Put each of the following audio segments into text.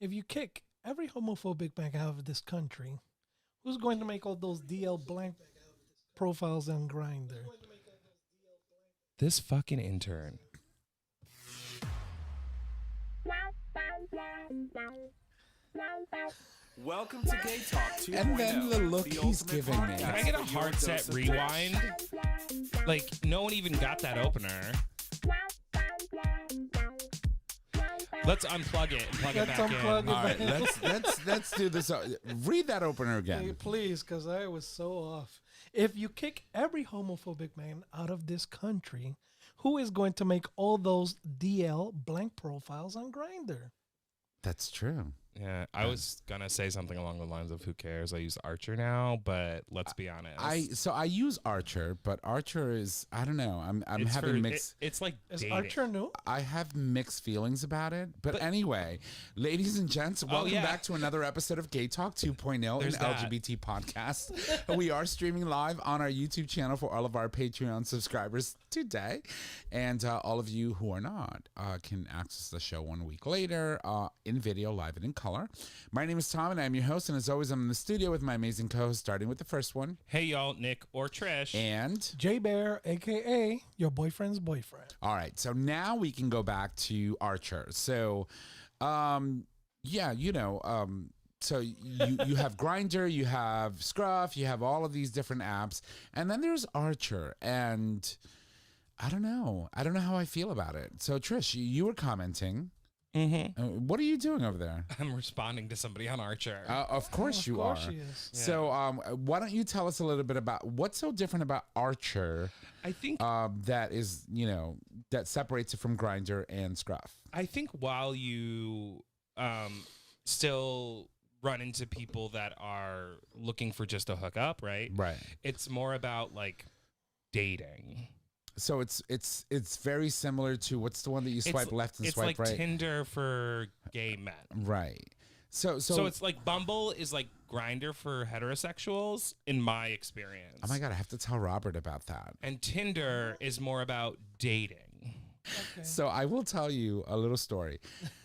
If you kick every homophobic man out of this country, who's going to make all those DL blank profiles on Grinder? This fucking intern. Welcome to GayTalk 2.0. And then the look he's giving me. Can I get a hard set rewind? Like, no one even got that opener. Let's unplug it and plug it Let's back unplug in. it. All right, let's do this. Read that opener Hey, again. please, because I was so off. If you kick every homophobic man out of this country, who is going to make all those DL blank profiles on Grinder? That's true. Yeah, I was gonna say something along the lines of "Who cares?" I use Archer now, but let's be honest. I use Archer, but Archer is I don't know. I'm It's having for- mixed. It's like Is dating. Archer new? I have mixed feelings about it. But anyway, ladies and gents, welcome yeah. back to another episode of Gay Talk 2.0, There's an that. LGBT podcast. We are streaming live on our YouTube channel for all of our Patreon subscribers today. And all of you who are not can access the show 1 week later in video, live and in color. My name is Tom, and I'm your host. And as always, I'm in the studio with my amazing co-host, starting with the first one. Hey y'all, Nick or Trish. And J Bear, aka your boyfriend's boyfriend. all right, so now we can go back to Archer. So, yeah, so you have Grinder, you have Scruff, you have all of these different apps, and then there's Archer, and I don't know how I feel about it. So, Trish, you were commenting. Mm-hmm. What are you doing over there? I'm responding to somebody on Archer. Of course you Of course are. she is. So, why don't you tell us a little bit about what's so different about Archer I think that is, that separates it from Grinder and Scruff? I think while you still run into people that are looking for just a hookup, right? Right. It's more about like dating. So it's very similar to what's the one that you swipe left and swipe it's like right? Tinder for gay men. Right. So it's like Bumble is like Grinder for heterosexuals in my experience. oh my God, I have to tell Robert about that. And Tinder is more about dating. Okay. So I will tell you a little story.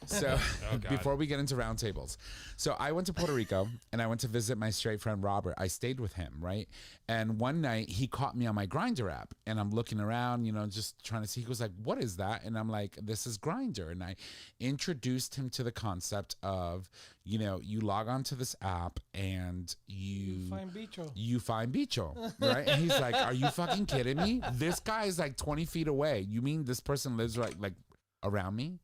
So Oh, God. before we get into roundtables, so I went to Puerto Rico and I went to visit my straight friend Robert. I stayed with him, right? And one night he caught me on my Grinder app, and I'm looking around, just trying to see. He was like, "What is that?" And I'm like, "This is Grinder." And I introduced him to the concept of, you log on to this app and You find bicho. you find bicho, right? And he's like, "Are you fucking kidding me? This guy is like 20 feet away. You mean this person lives like around me?"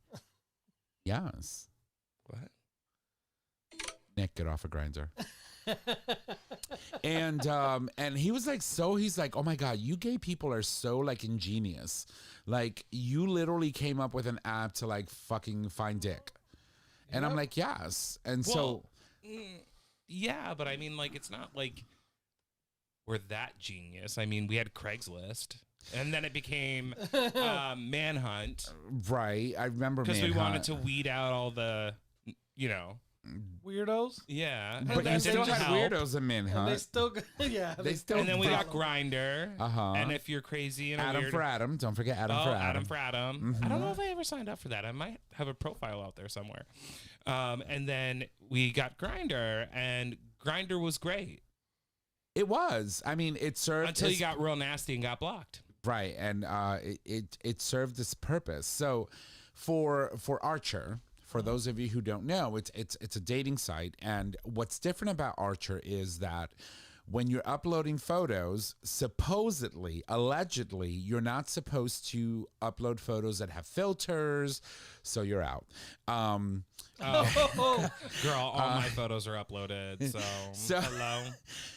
Yes. What? Nick, get off a Grinder. And he was like, he's like, "Oh my God, you gay people are so like ingenious. Like you literally came up with an app to like fucking find dick." And I'm like, "Yes." And so Yeah, but I mean, like, it's not like we're that genius. I mean, we had Craigslist, and then it became Manhunt right, I remember because we Manhunt. wanted to weed out all the, Weirdos. yeah. But and you that still didn't had help. weirdos in And they Manhunt. still, yeah. They still And then we got follow. Grinder. Uh-huh. And if you're crazy and a Adam weird, for Adam. Don't forget Adam oh, for Adam. Adam for Adam. I don't know if I ever signed up for that. I might have a profile out there somewhere. And then we got Grinder, and Grinder was great It was. I mean, it served until you its- got real nasty and got blocked. right, and it served its purpose. So, for Archer, for those of you who don't know, it's a dating site, and what's different about Archer is that when you're uploading photos, supposedly, allegedly, you're not supposed to upload photos that have filters, so you're out. Girl, all my photos are uploaded. So hello.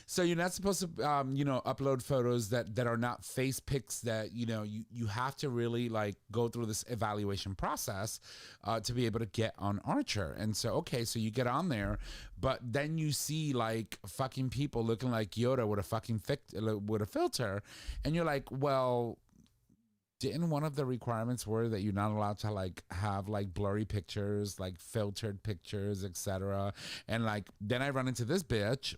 So you're not supposed to, upload photos that are not face pics that, you have to really like go through this evaluation process to be able to get on Archer. And so, okay, so you get on there, but then you see like fucking people looking like Yoda with a fucking with a filter. And you're like, well, didn't one of the requirements were that you're not allowed to like have like blurry pictures, like filtered pictures, etc. And like then I run into this bitch.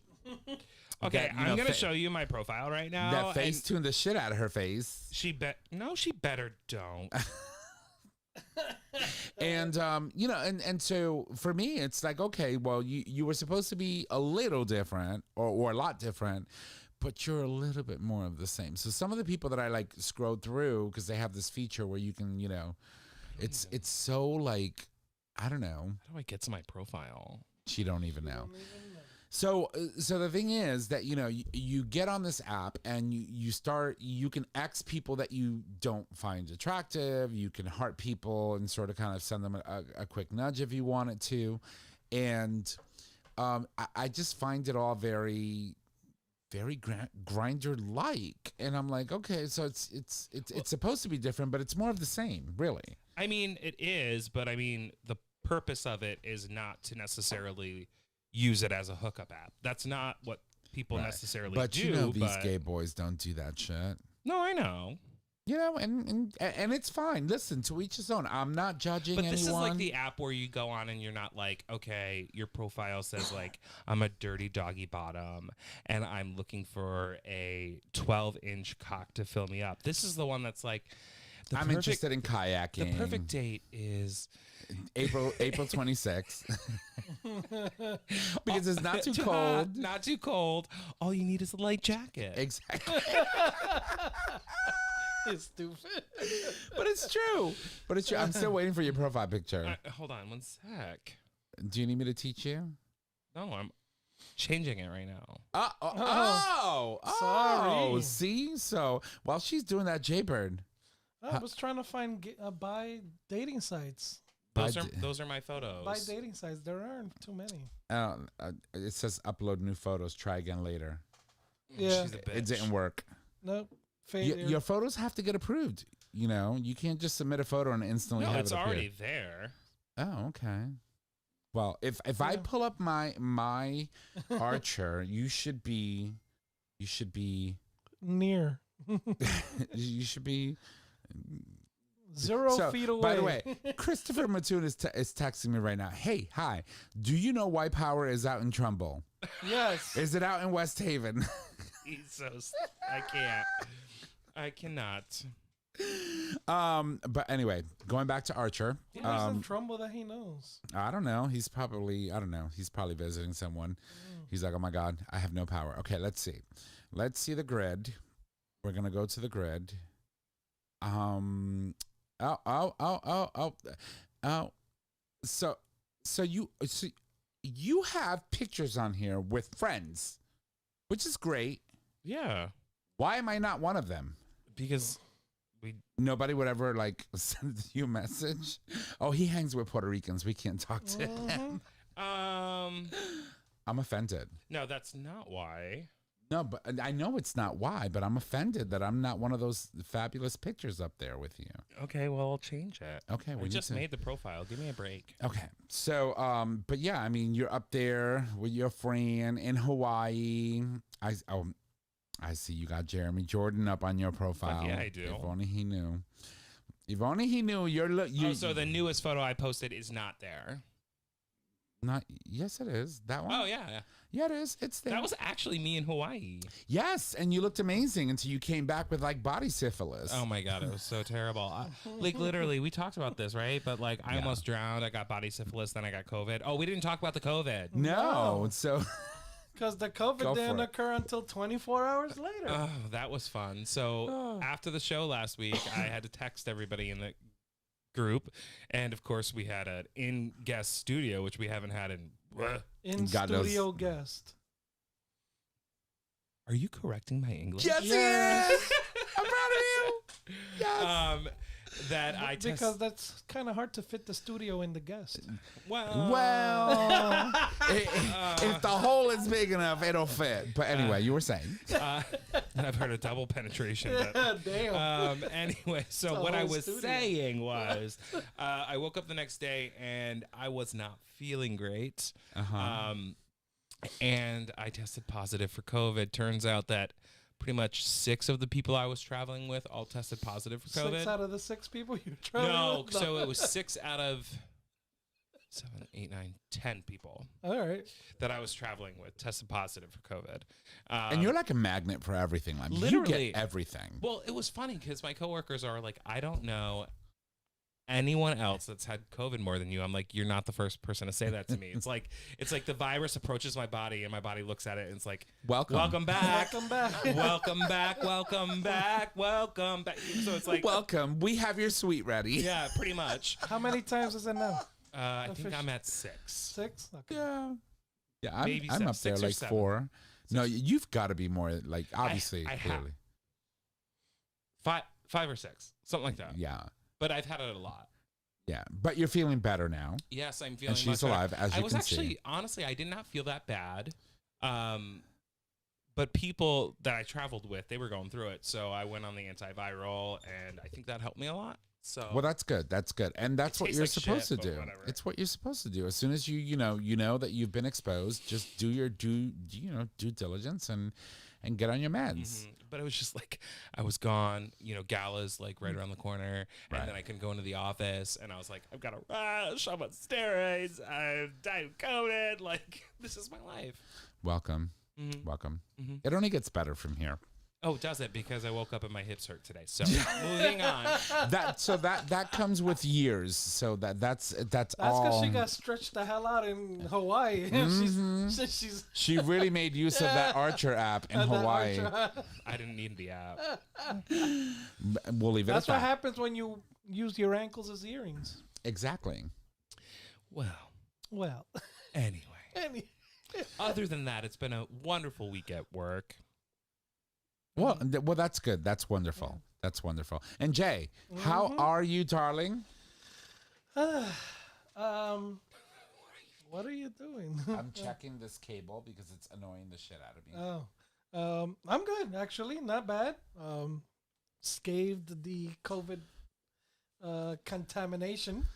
Okay, that, I'm gonna show you my profile right now. That face and tuned the shit out of her face. she better don't. And you know, and so for me, it's like, okay, well, you were supposed to be a little different or a lot different, but you're a little bit more of the same. So some of the people that I like scroll through because they have this feature where you can, you know, it's so like, I don't know. How do I get to my profile? She don't even know. So the thing is that, you know, you get on this app and you can X people that you don't find attractive. You can heart people and sort of kind of send them a quick nudge if you wanted to. And I just find it all very, very grinder like. And I'm like, okay, so it's supposed to be different, but it's more of the same, really. I mean, it is, but I mean, the purpose of it is not to necessarily use it as a hookup app. That's not what people necessarily but do. You know, these gay boys don't do that shit. No, I know. You know, and it's fine. Listen, to each his own. I'm not judging anyone. But this is like the app where you go on and you're not like, okay, your profile says like, I'm a dirty doggy bottom and I'm looking for a 12-inch cock to fill me up. This is the one that's like, I'm interested in kayaking. The perfect date is April 26th. Because it's not too cold. Not too cold. All you need is a light jacket. Exactly. It's stupid. But it's true. I'm still waiting for your profile picture. Hold on one sec. Do you need me to teach you? No, I'm changing it right now. Sorry. See? So while she's doing that, Jaybird. I was trying to find buy dating sites. Those are my photos. Buy dating sites. There aren't too many. It says upload new photos. Try again later. Yeah, She's a bitch. It didn't work. Nope. Failure. Your photos have to get approved. You know, you can't just submit a photo and instantly No, have it's it appear. already there. Oh, okay. Well, if I pull up my Archer, you should be near. you should be 0 feet away. By the way, Christopher Mattoon is texting me right now. Hey, hi. Do you know White Power is out in Trumbull? Yes. Is it out in West Haven? He's so. I can't. I cannot. But anyway, going back to Archer. Where's in Trumbull that he knows? I don't know. He's probably visiting someone. He's like, oh my God, I have no power. Okay, let's see. Let's see the grid. We're gonna go to the grid. So you have pictures on here with friends, which is great. Yeah. Why am I not one of them? Because nobody would ever like send you a message. Oh, he hangs with Puerto Ricans. We can't talk to him. I'm offended. No, that's not why. No, but I know it's not why, but I'm offended that I'm not one of those fabulous pictures up there with you. Okay, well, I'll change it. Okay, we just made the profile. Give me a break. Okay, so but yeah, I mean, you're up there with your friend in Hawaii. I see you got Jeremy Jordan up on your profile. Yeah, I do. If only he knew. If only he knew. So the newest photo I posted is not there. Not. Yes, it is. That one. Oh yeah. Yeah, it is. It's there. That was actually me in Hawaii. Yes, and you looked amazing until you came back with like body syphilis. Oh my God, it was so terrible. Like literally, we talked about this, right? But like, I almost drowned. I got body syphilis, then I got COVID. Oh, we didn't talk about the COVID. No, so because the COVID didn't occur until 24 hours later. Oh, that was fun. So after the show last week, I had to text everybody in the group, and of course, we had an in-guest studio, which we haven't had in studio guest. Are you correcting my English? Yes, he is. I'm proud of you. Yes. Because that's kind of hard to fit the studio in the guest. Well, if the hole is big enough, it'll fit. But anyway, you were saying. I've heard a double penetration. But, damn. Anyway, so what I was saying was, I woke up the next day and I was not feeling great. And I tested positive for COVID. Turns out that pretty much 6 of the people I was traveling with all tested positive for COVID. 6 out of the 6 people you were traveling with? No, so it was 6 out of 7, 8, 9, 10 people. All right. That I was traveling with tested positive for COVID. And you're like a magnet for everything. Like, literally. You get everything. Well, it was funny because my coworkers are like, I don't know anyone else that's had COVID more than you, I'm like, you're not the first person to say that to me. It's like the virus approaches my body and my body looks at it and it's like, welcome back, Welcome back. welcome back, welcome back, welcome back. So it's like, Welcome. We have your suite ready. yeah, pretty much. How many times is it now? I think I'm at 6. 6? Okay. Yeah. Maybe I'm up there 6 or like 7. 4. No, you've got to be more like obviously. I have. Clearly. 5 or 6, something like that. Yeah. But I've had it a lot. Yeah. But you're feeling better now. Yes, I'm feeling. And she's much better. alive, as you I was can actually, see. honestly, I did not feel that bad. But people that I traveled with, they were going through it. So I went on the antiviral, and I think that helped me a lot. So Well, that's good. That's good. And that's It what tastes you're like supposed shit, to but do. whatever. It's what you're supposed to do. As soon as you know that you've been exposed, just do your due diligence and get on your meds. But it was just like I was gone. Gala's like right around the corner, Right. and then I couldn't go into the office, and I was like, I've got a rush. I'm on steroids. I've died of COVID. Like this is my life. Welcome. Mhm. Welcome. Mhm. It only gets better from here. Oh, does it? Because I woke up and my hips hurt today. So moving on. That comes with years. So that's That's all. because she got stretched the hell out in Hawaii. she's She really made use of that Archer app in that Hawaii. Archer. I didn't need the app. We'll leave it That's at what that. happens when you use your ankles as earrings. Exactly. Well, Well, anyway. any, Other than that, it's been a wonderful week at work. Well, that's good. That's wonderful. That's wonderful. And Jay, how are you, darling? what are you doing? I'm checking this cable because it's annoying the shit out of me. I'm good actually, not bad. Scathed the COVID contamination.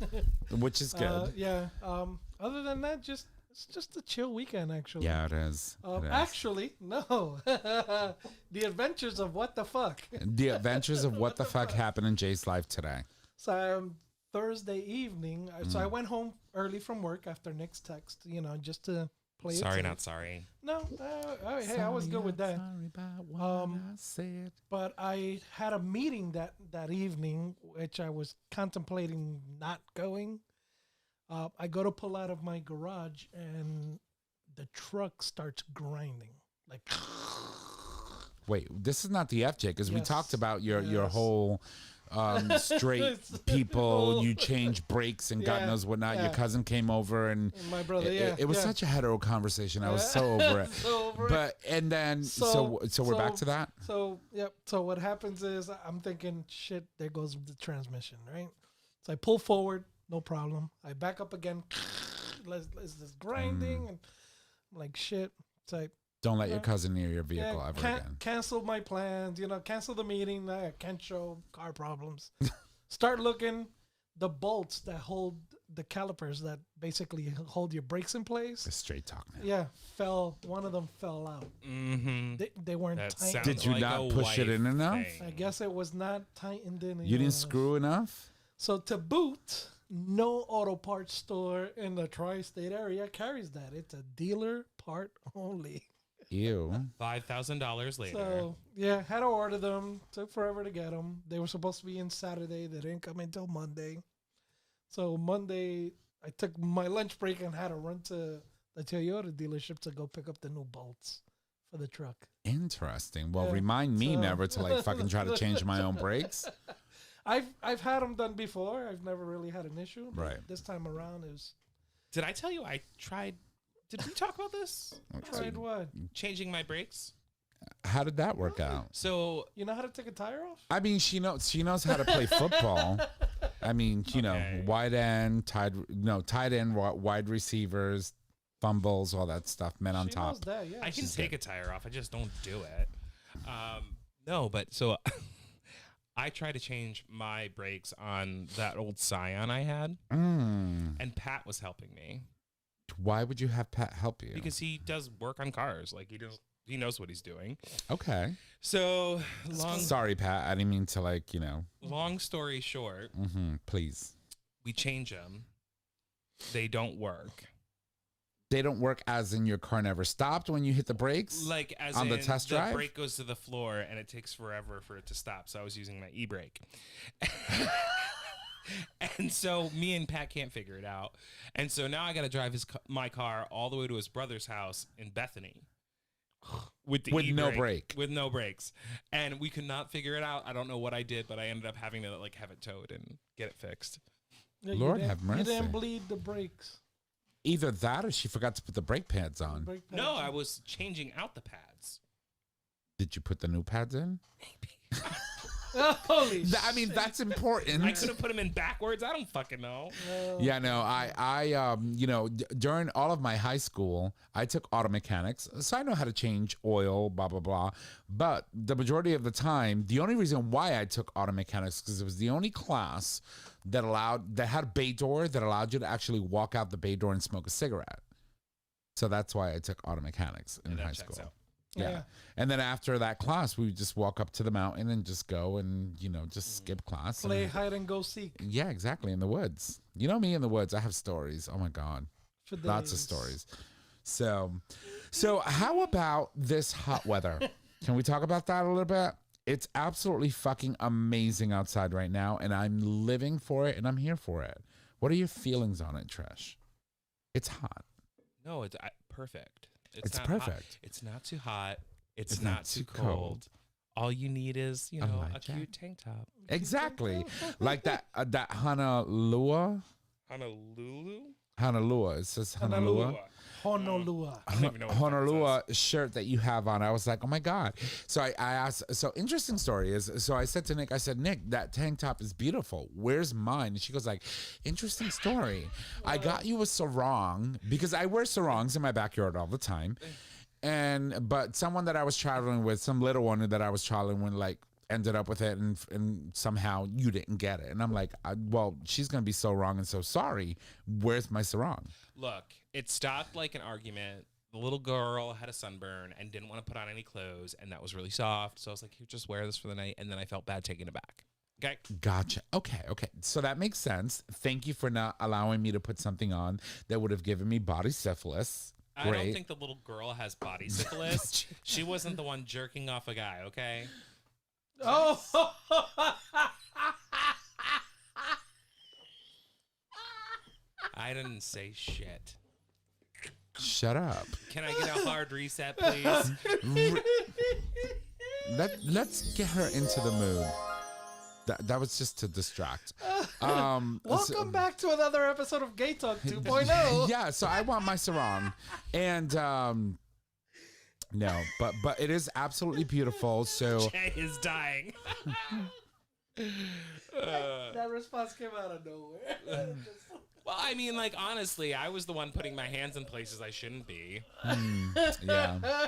Which is good. Yeah. Other than that, it's just a chill weekend actually. Yeah, it is. It is. Actually, no. The Adventures of What the Fuck. The adventures of what the fuck happened in Jay's life today. So Thursday evening, so I went home early from work after Nick's text, just to play. Sorry, it safe. not sorry. No, hey, I was good with that. Sorry about what I said. But I had a meeting that evening, which I was contemplating not going. I go to pull out of my garage, and the truck starts grinding. Like, Wait, this is not the FJ because we Yes. talked about your Yes. whole straight people. You change brakes and God Yeah, knows whatnot. Your yeah. cousin came over and my brother, it was yeah. such a hetero conversation. I was so over it. So over it. But and then so we're back to that. So yep. So what happens is I'm thinking, shit, there goes the transmission, right? So I pull forward, no problem. I back up again. It's this grinding, and I'm like, shit. So I Don't let your cousin near your vehicle ever again. cancel my plans. Cancel the meeting. I can't show car problems. Start looking. The bolts that hold the calipers that basically hold your brakes in place. It's straight talk now. Yeah, fell. One of them fell out. Mm-hmm. They weren't That tight. sounds Did you like not a push it wife in enough? thing. I guess it was not tightened in. You didn't screw enough? So to boot, no auto parts store in the tri-state area carries that. It's a dealer part only. Ew. $5,000 later. So yeah, had to order them. Took forever to get them. They were supposed to be in Saturday. They didn't come until Monday. So Monday, I took my lunch break and had to run to the Toyota dealership to go pick up the new bolts for the truck. Interesting. Well, Yeah, remind me so- never to like fucking try to change my own brakes. I've had them done before. I've never really had an issue. But Right. this time around, it was Did I tell you I tried? Did we talk about this? tried what? Changing my brakes. How did that work out? So You know how to take a tire off? I mean, she knows how to play football. I mean, Okay. wide end, tight end, wide receivers, fumbles, all that stuff. Men on She top. knows that, yeah. I can take a tire off. I just don't do it. No, but so I tried to change my brakes on that old Scion I had, and Pat was helping me Why would you have Pat help you? because he does work on cars. Like he knows what he's doing. Okay. So Sorry, Pat. I didn't mean to long story short, please. we change them. They don't work. They don't work as in your car never stopped when you hit the brakes? Like as on the in test drive? the brake goes to the floor and it takes forever for it to stop. So I was using my e-brake. And so me and Pat can't figure it out. And so now I got to drive my car all the way to his brother's house in Bethany. With no brake. With no brakes. And we could not figure it out. I don't know what I did, but I ended up having to like have it towed and get it fixed. Yeah, Lord have mercy. You didn't bleed the brakes. Either that or she forgot to put the brake pads on. No, I was changing out the pads. Did you put the new pads in? Maybe. Holy I mean, that's important. I could have put them in backwards. I don't fucking know. Yeah, no, during all of my high school, I took auto mechanics, so I know how to change oil, blah, blah, blah. But the majority of the time, the only reason why I took auto mechanics because it was the only class that had a bay door that allowed you to actually walk out the bay door and smoke a cigarette. So that's why I took auto mechanics in high school. Yeah. And then after that class, we would just walk up to the mountain and just go and, just skip class. Play hide and go seek. Yeah, exactly. In the woods. You know me in the woods. I have stories. Oh, my God. Lots of stories. So how about this hot weather? Can we talk about that a little bit? It's absolutely fucking amazing outside right now, and I'm living for it, and I'm here for it. What are your feelings on it, Trish? It's hot. No, it's perfect. It's not perfect. Hot. It's not too hot. It's not too cold. All you need is, a cute tank top. Exactly. Like that Honolulu. Honolulu. It says Honolulu. Honolulu. I don't even know what Honolulu shirt that you have on. I was like, oh my God. So I asked, interesting story is, so I said to Nick, Nick, that tank top is beautiful. Where's mine? And she goes like, interesting story. I got you a sarong because I wear sarongs in my backyard all the time. But someone that I was traveling with, some little one that I was traveling with, like, ended up with it and somehow you didn't get it. And I'm like, well, she's going to be so wrong and so sorry. Where's my sarong? Look, it stopped like an argument. The little girl had a sunburn and didn't want to put on any clothes, and that was really soft. So I was like, here, just wear this for the night. And then I felt bad taking it back. Okay. Gotcha. Okay. So that makes sense. Thank you for not allowing me to put something on that would have given me body syphilis. I don't think the little girl has body syphilis. She wasn't the one jerking off a guy, okay? Oh! I didn't say shit. Shut up. Can I get a hard reset, please? Let's get her into the mood. That was just to distract. Welcome back to another episode of GayTalk 2.0. Yeah, so I want my sarong. And no, but it is absolutely beautiful. So Jay is dying. That response came out of nowhere. Well, I mean, like, honestly, I was the one putting my hands in places I shouldn't be. Yeah.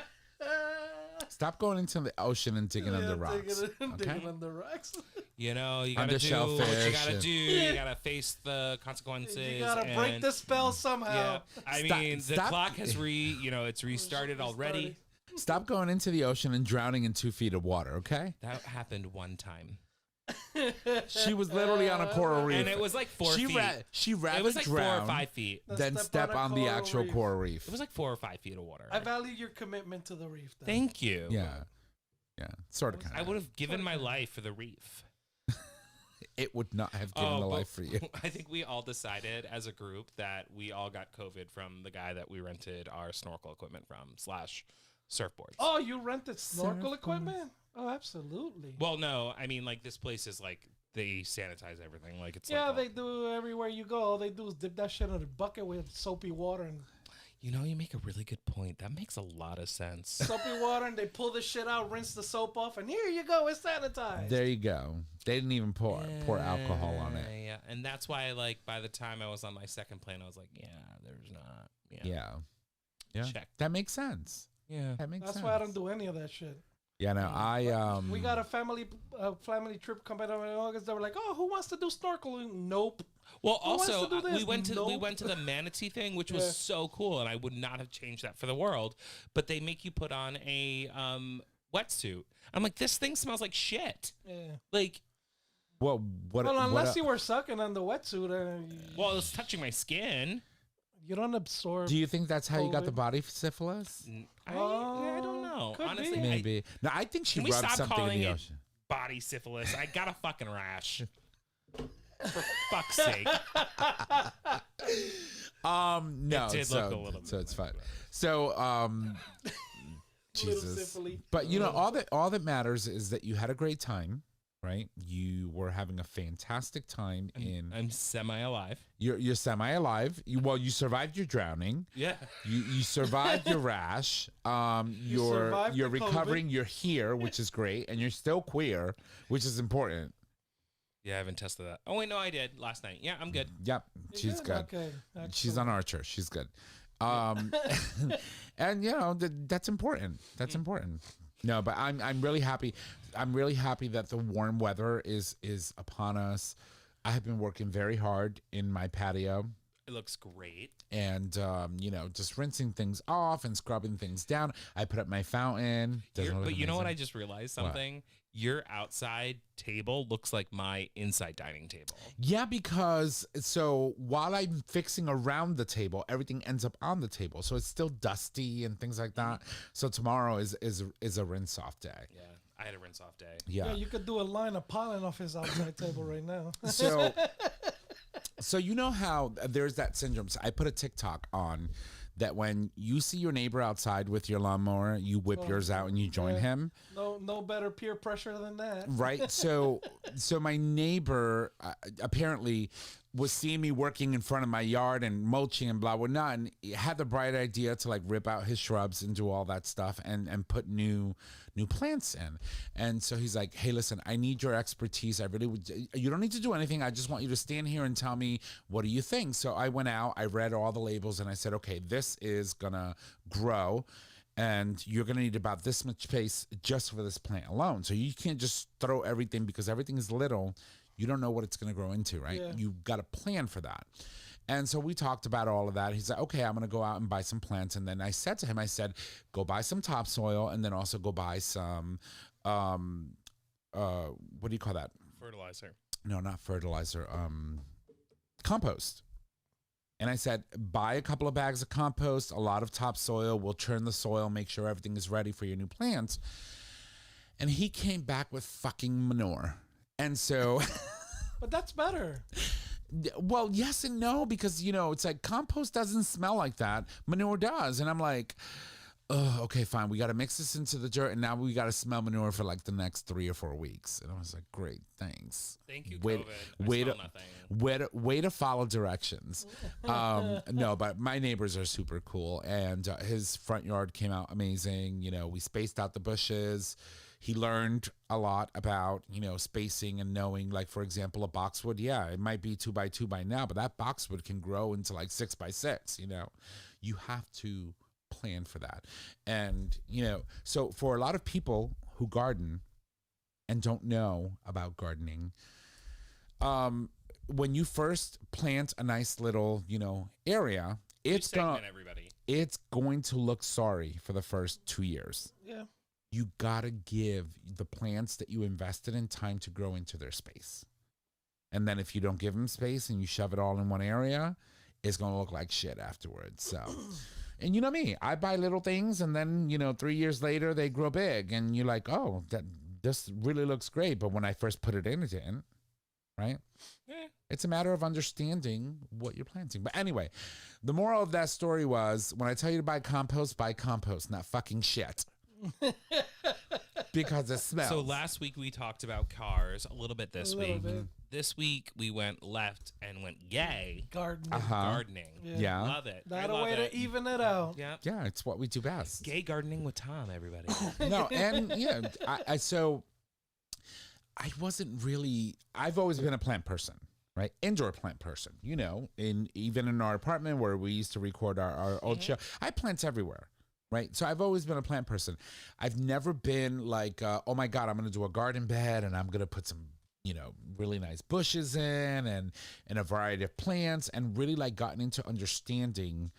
Stop going into the ocean and digging under rocks. Digging under rocks. You know, you Under gotta do what you shellfish gotta do. You gotta face the consequences. You gotta break the spell somehow. Yeah, I mean, the clock has it's restarted already. Stop going into the ocean and drowning in 2 feet of water, okay? That happened one time. She was literally on a coral reef. And it was like 4 feet. She rather It was like drown 4 or 5 feet. than step on the actual coral reef. It was like 4 or 5 feet of water. I value your commitment to the reef. Though. Thank you. Yeah. Sort of, kind of. I would have given my life for the reef. It would not have given the life for you. I think we all decided as a group that we all got COVID from the guy that we rented our snorkel equipment from / surfboards. Oh, you rented snorkel equipment? Oh, absolutely. Well, no, I mean, like, this place is like, they sanitize everything. Like, it's they do everywhere you go. All they do is dip that shit in a bucket with soapy water and you know, you make a really good point. That makes a lot of sense. Soapy water, and they pull the shit out, rinse the soap off, and here you go, it's sanitized. There you go. They didn't even pour alcohol on it. Yeah, and that's why, like, by the time I was on my second plane, I was like, there's not. Yeah. Check. That makes sense. Yeah. That makes sense. That's why I don't do any of that shit. Yeah, no, we got a family trip coming up in August. They were like, "Oh, who wants to do snorkeling?" Nope. Well, also we went to the manatee thing, which was so cool, and I would not have changed that for the world. But they make you put on a wetsuit. I'm like, this thing smells like shit. Yeah. Like, well, unless you were sucking on the wetsuit. Well, it's touching my skin. You don't absorb. Do you think that's how you got the body syphilis? I don't know. Honestly, maybe. No, I think she rubbed something in the ocean. Body syphilis. I got a fucking rash. For fuck's sake. No, It did so, look a little so bit it's like fine. So, Jesus. syphily. But you know, all that matters is that you had a great time, right? You were having a fantastic time I'm semi-alive. You're semi-alive. You survived your drowning. Yeah. You survived your rash. You're survived the recovering. You're here, which is great, and you're still queer, which is important. Yeah, I haven't tested that. Oh, wait, no, I did last night. Yeah, I'm good. Yep, she's good. Okay. She's on Archer. She's good. And you know that's important. That's important. No, but I'm really happy. I'm really happy that the warm weather is upon us. I have been working very hard in my patio. It looks great. And, you know, just rinsing things off and scrubbing things down. I put up my fountain. But you know what? I just realized something. What? Your outside table looks like my inside dining table. Yeah, because so while I'm fixing around the table, everything ends up on the table. So it's still dusty and things like that. So tomorrow is a rinse off day. Yeah. I had a rinse off day. Yeah, you could do a line of pollen off his outside table right now. So you know how there's that syndrome. So I put a TikTok on that when you see your neighbor outside with your lawnmower, you whip yours out and you join him. No better peer pressure than that. Right. So my neighbor apparently was seeing me working in front of my yard and mulching and blah, blah, blah, and had the bright idea to like rip out his shrubs and do all that stuff and put new plants in. And so he's like, hey, listen, I need your expertise. I really would. You don't need to do anything. I just want you to stand here and tell me, what do you think? So I went out, I read all the labels and I said, okay, this is gonna grow and you're gonna need about this much space just for this plant alone. So you can't just throw everything because everything is little. You don't know what it's gonna grow into, right? Yeah. You've got to plan for that. And so we talked about all of that. He's like, okay, I'm going to go out and buy some plants. And then I said to him, I said, go buy some topsoil and then also go buy some, what do you call that? Fertilizer. No, not fertilizer. Compost. And I said, buy a couple of bags of compost, a lot of topsoil. We'll churn the soil, make sure everything is ready for your new plants. And he came back with fucking manure. And so... But that's better. Well, yes and no, because, you know, it's like compost doesn't smell like that. Manure does. And I'm like, oh, okay, fine. We got to mix this into the dirt. And now we got to smell manure for like the next 3 or 4 weeks. And I was like, great, thanks. Thank you, COVID. Way to follow directions. No, but my neighbors are super cool. And his front yard came out amazing. You know, we spaced out the bushes. He learned a lot about, you know, spacing and knowing, like, for example, a boxwood. Yeah, it might be 2 by 2 by now, but that boxwood can grow into like 6 by 6, you know. You have to plan for that. And, you know, so for a lot of people who garden and don't know about gardening, when you first plant a nice little, you know, area, it's going to look sorry for the first 2 years. Yeah. You gotta give the plants that you invested in time to grow into their space. And then if you don't give them space and you shove it all in one area, it's gonna look like shit afterwards. So, and you know me, I buy little things and then, you know, 3 years later they grow big and you're like, oh, this really looks great. But when I first put it in, it didn't, right? Yeah. It's a matter of understanding what you're planting. But anyway, the moral of that story was, when I tell you to buy compost, not fucking shit. Because it smells. So last week we talked about cars a little bit this week. This week we went left and went gay. Gardening. Gardening. Yeah. Love it. That a way to even it out. Yeah. Yeah, it's what we do best. Gay gardening with Tom, everybody. No, and yeah, I wasn't really, I've always been a plant person. Right, indoor plant person. You know, even in our apartment where we used to record our old show, I have plants everywhere. Right. So I've always been a plant person. I've never been like, oh, my God, I'm going to do a garden bed and I'm going to put some, you know, really nice bushes in and a variety of plants, and really like gotten into understanding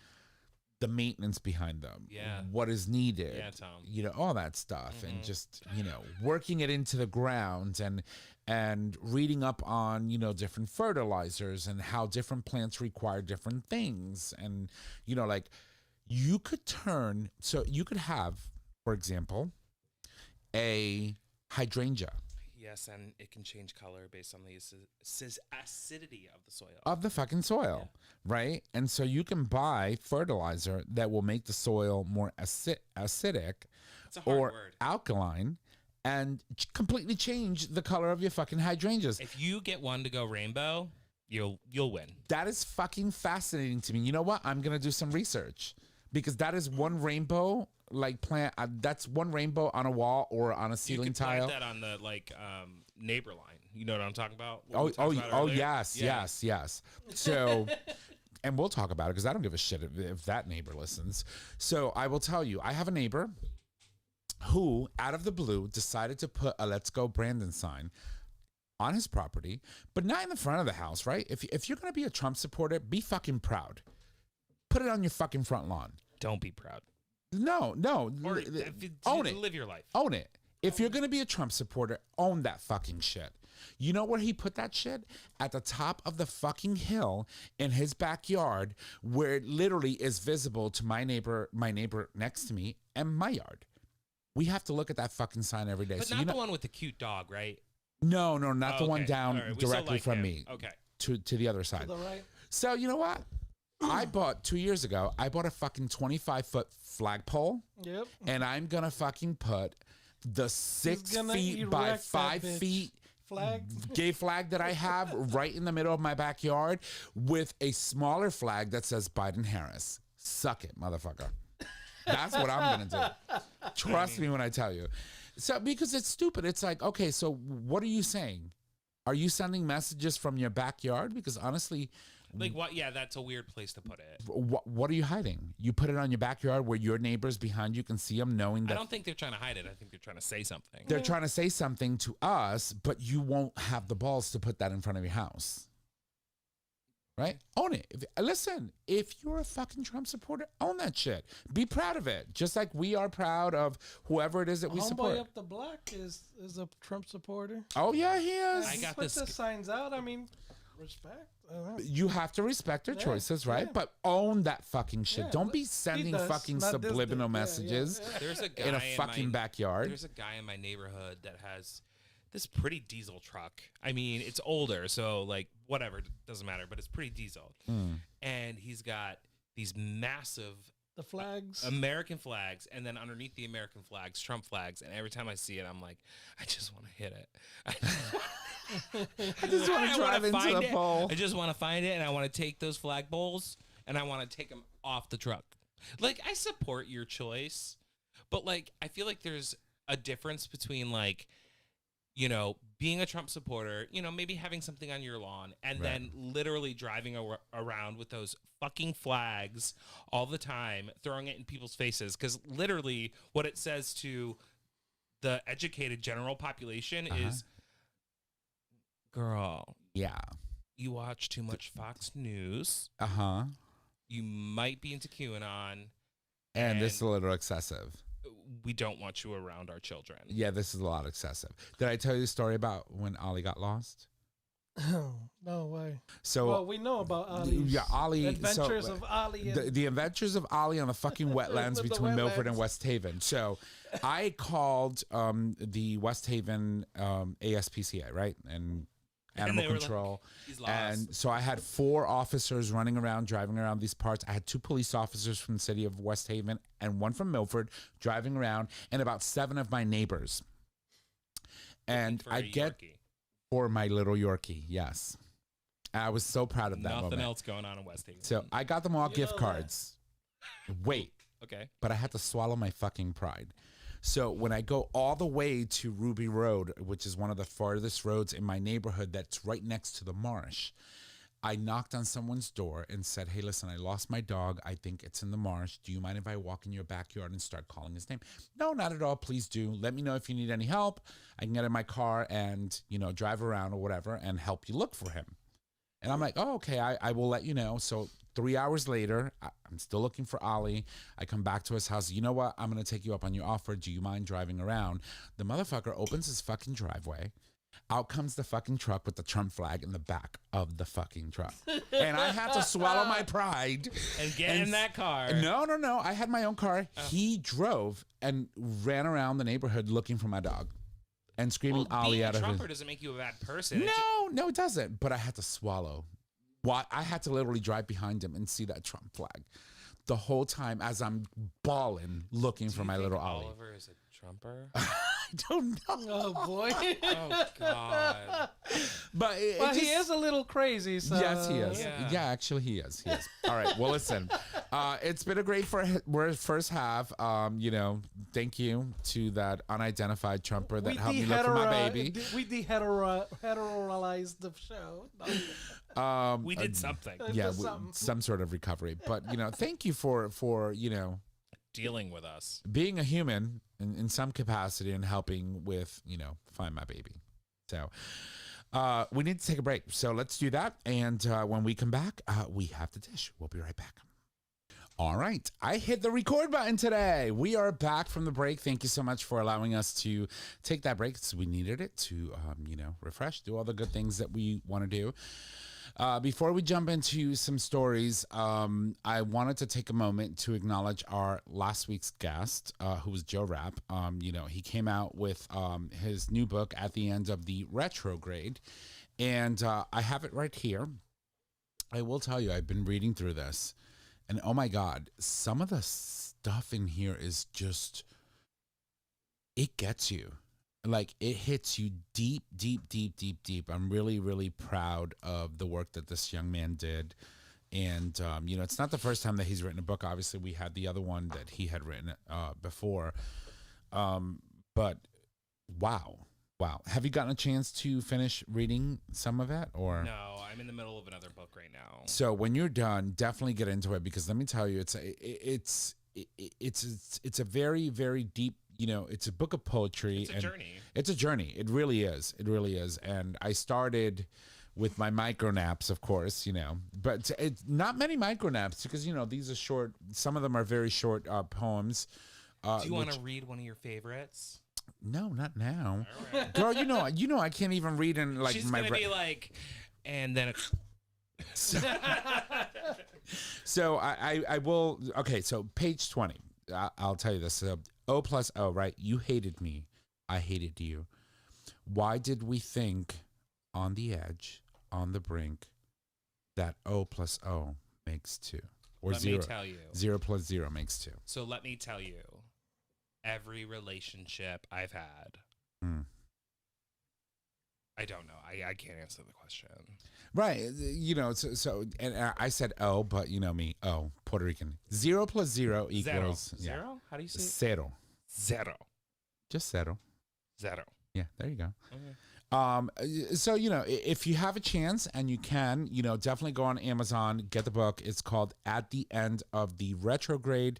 the maintenance behind them. Yeah. What is needed. Yeah, Tom. You know, all that stuff. And just, you know, working it into the ground and reading up on, you know, different fertilizers and how different plants require different things. And, you know, like, you could have, for example, a hydrangea. Yes, and it can change color based on the acidity of the soil. Of the fucking soil, right? And so you can buy fertilizer that will make the soil more acidic It's a hard or word. alkaline and completely change the color of your fucking hydrangeas. If you get one to go rainbow, you'll win. That is fucking fascinating to me. You know what? I'm going to do some research because that is one rainbow like plant. That's one rainbow on a wall or on a ceiling you could tile. plant that on the neighbor line. You know what I'm talking about? What Oh, we talked about earlier? yes, Yeah. yes. So, and we'll talk about it because I don't give a shit if that neighbor listens. So I will tell you, I have a neighbor who, out of the blue, decided to put a "Let's Go Brandon" sign on his property, but not in the front of the house, right? If you're gonna be a Trump supporter, be fucking proud. Put it on your fucking front lawn. Don't be proud. No, Or own it. Live your life. Own it. If you're gonna be a Trump supporter, own that fucking shit. You know where he put that shit? At the top of the fucking hill in his backyard, where it literally is visible to my neighbor next to me, and my yard. We have to look at that fucking sign every day. But So not you know, the one with the cute dog, right? no, not the one Okay. down All right, we still directly like from him. me Okay. to the other To side. the right. So you know what? I bought 2 years ago. I bought a fucking 25-foot flagpole, Yep. and I'm gonna fucking put the 6 gonna feet by erect that 5 bitch. feet Flag. gay flag that I have right in the middle of my backyard with a smaller flag that says Biden Harris. Suck it, motherfucker. That's what I'm gonna do. Trust me when I tell you. So because it's stupid. It's like, okay, so what are you saying? Are you sending messages from your backyard? Because honestly, Like what? Yeah, that's a weird place to put it. what are you hiding? You put it on your backyard where your neighbors behind you can see them, knowing I that don't think they're trying to hide it. I think they're trying to say something. they're trying to say something to us, but you won't have the balls to put that in front of your house. Right? Own it. Listen, if you're a fucking Trump supporter, own that shit. Be proud of it. Just like we are proud of whoever it is that we Homeboy support. up the block is a Trump supporter. Oh, yeah, he is. I got Put this- the signs out. I mean, respect. I don't know. You have to respect their Yeah, choices, right? yeah. But own that fucking shit. Yeah, Don't be he sending does, fucking not this subliminal dude. Yeah, messages yeah. There's a guy in a fucking backyard. There's a guy in my neighborhood that has this pretty diesel truck. I mean, it's older, so like whatever, doesn't matter, but it's pretty diesel. And he's got these massive The flags. American flags, and then underneath the American flags, Trump flags. And every time I see it, I'm like, I just want to hit it. I just want to drive into find the it. pole. I just want to find it, and I want to take those flag poles, and I want to take them off the truck. Like, I support your choice, but like, I feel like there's a difference between like, you know, being a Trump supporter, you know, maybe having something on your lawn, and Right. then literally driving around with those fucking flags all the time, throwing it in people's faces. Because literally, what it says to the educated general population is, girl, Yeah. you watch too much Fox News. Uh-huh. You might be into QAnon. And this is a little excessive. We don't want you around our children. Yeah, this is a lot excessive. Did I tell you the story about when Ollie got lost? No way. So Well, we know about Ollie's yeah, Ollie. adventures of Ollie. And The adventures of Ollie on the fucking wetlands The between Milford and wetlands. West Haven. So I called the West Haven ASPCA, right? And animal they were like, control. He's lost. And so I had 4 officers running around, driving around these parts. I had 2 police officers from the city of West Haven and 1 from Milford driving around, and about 7 of my neighbors. And For I a get Yorkie. for my little Yorkie, yes. I was so proud of that Nothing moment. else going on in West Haven. So I got them all You gift know that. cards. Wait, Okay. but I had to swallow my fucking pride. So when I go all the way to Ruby Road, which is one of the farthest roads in my neighborhood that's right next to the marsh, I knocked on someone's door and said, hey, listen, I lost my dog. I think it's in the marsh. Do you mind if I walk in your backyard and start calling his name? No, not at all. Please do. Let me know if you need any help. I can get in my car and, you know, drive around or whatever and help you look for him. And I'm like, oh, okay, I will let you know. So 3 hours later, I'm still looking for Ollie. I come back to his house. You know what? I'm going to take you up on your offer. Do you mind driving around? The motherfucker opens his fucking driveway. Out comes the fucking truck with the Trump flag in the back of the fucking truck. And I had to swallow my pride. And get in that car. No. I had my own car. He drove and ran around the neighborhood looking for my dog. and screaming Well, Ali being a out of his. Trumper doesn't make you a bad person. It just- No, it doesn't. But I had to swallow. Why? I had to literally drive behind him and see that Trump flag the whole time as I'm bawling, looking Do for you my think little Ali. Oliver is a Trumper? I don't know. Oh boy. Oh God. But Well, he is a little crazy. So. Yes, he is. Yeah. Yeah, actually, he is. He is. All right. Well, listen, it's been a great first half. Thank you to that unidentified Trumper that helped me look for my baby. We heterolized the show. We did something. Yeah, Just something. some sort of recovery. But thank you for Dealing with us. being a human in some capacity and helping with find my baby. So. We need to take a break. So let's do that. And when we come back, we have the dish. We'll be right back. All right. I hit the record button today. We are back from the break. Thank you so much for allowing us to take that break. So we needed it to, refresh, do all the good things that we want to do. Before we jump into some stories, I wanted to take a moment to acknowledge our last week's guest, who was Joe Rapp. He came out with his new book at the end of the retrograde, and I have it right here. I will tell you, I've been reading through this, and oh my God, some of the stuff in here is just, it gets you. Like, it hits you deep, deep, deep, deep, deep. I'm really, really proud of the work that this young man did. And, it's not the first time that he's written a book. Obviously, we had the other one that he had written before. But, wow. Have you gotten a chance to finish reading some of it? Or No, I'm in the middle of another book right now. So when you're done, definitely get into it, because let me tell you, it's a very, very deep, it's a book of poetry. It's a journey. It's a journey. It really is. It really is. And I started with my micro naps, of course, but it's not many micro naps, because, these are short. Some of them are very short poems. Do you want to read one of your favorites? No, not now. All right. Girl, I can't even read in like She's my going to be like, and then So I will. Okay, so page 20. I'll tell you this. O plus O, right? You hated me. I hated you. Why did we think on the edge, on the brink, that O plus O makes 2? Or let 0. me tell you. 0 plus 0 makes 2. So let me tell you. Every relationship I've had. I don't know. I can't answer the question. Right. And I said O, but me. O, Puerto Rican. 0 plus 0 equals. Zero? Yeah. Zero? How do you say it? Zero. Zero. Just zero. Zero. Yeah, there you go. Okay. So, if you have a chance and you can, definitely go on Amazon, get the book. It's called At the End of the Retrograde.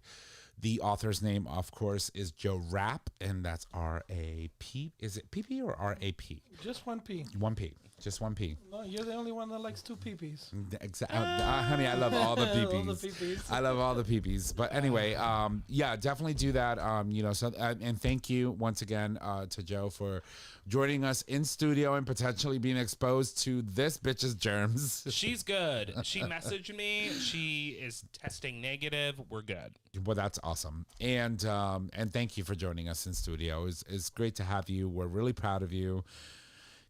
The author's name, of course, is Joe Rapp, and that's R-A-P. Is it P-P or R-A-P? Just one P. One P. Just one P. No, you're the only one that likes 2 P-Ps. Exactly. Honey, I love all the All the P-Ps. P-Ps. I love all the P-Ps. But anyway, definitely do that. And thank you once again to Joe for joining us in studio and potentially being exposed to this bitch's germs. She's good. She messaged me. She is testing negative. We're good. Well, that's awesome. And thank you for joining us in studio. It's great to have you. We're really proud of you.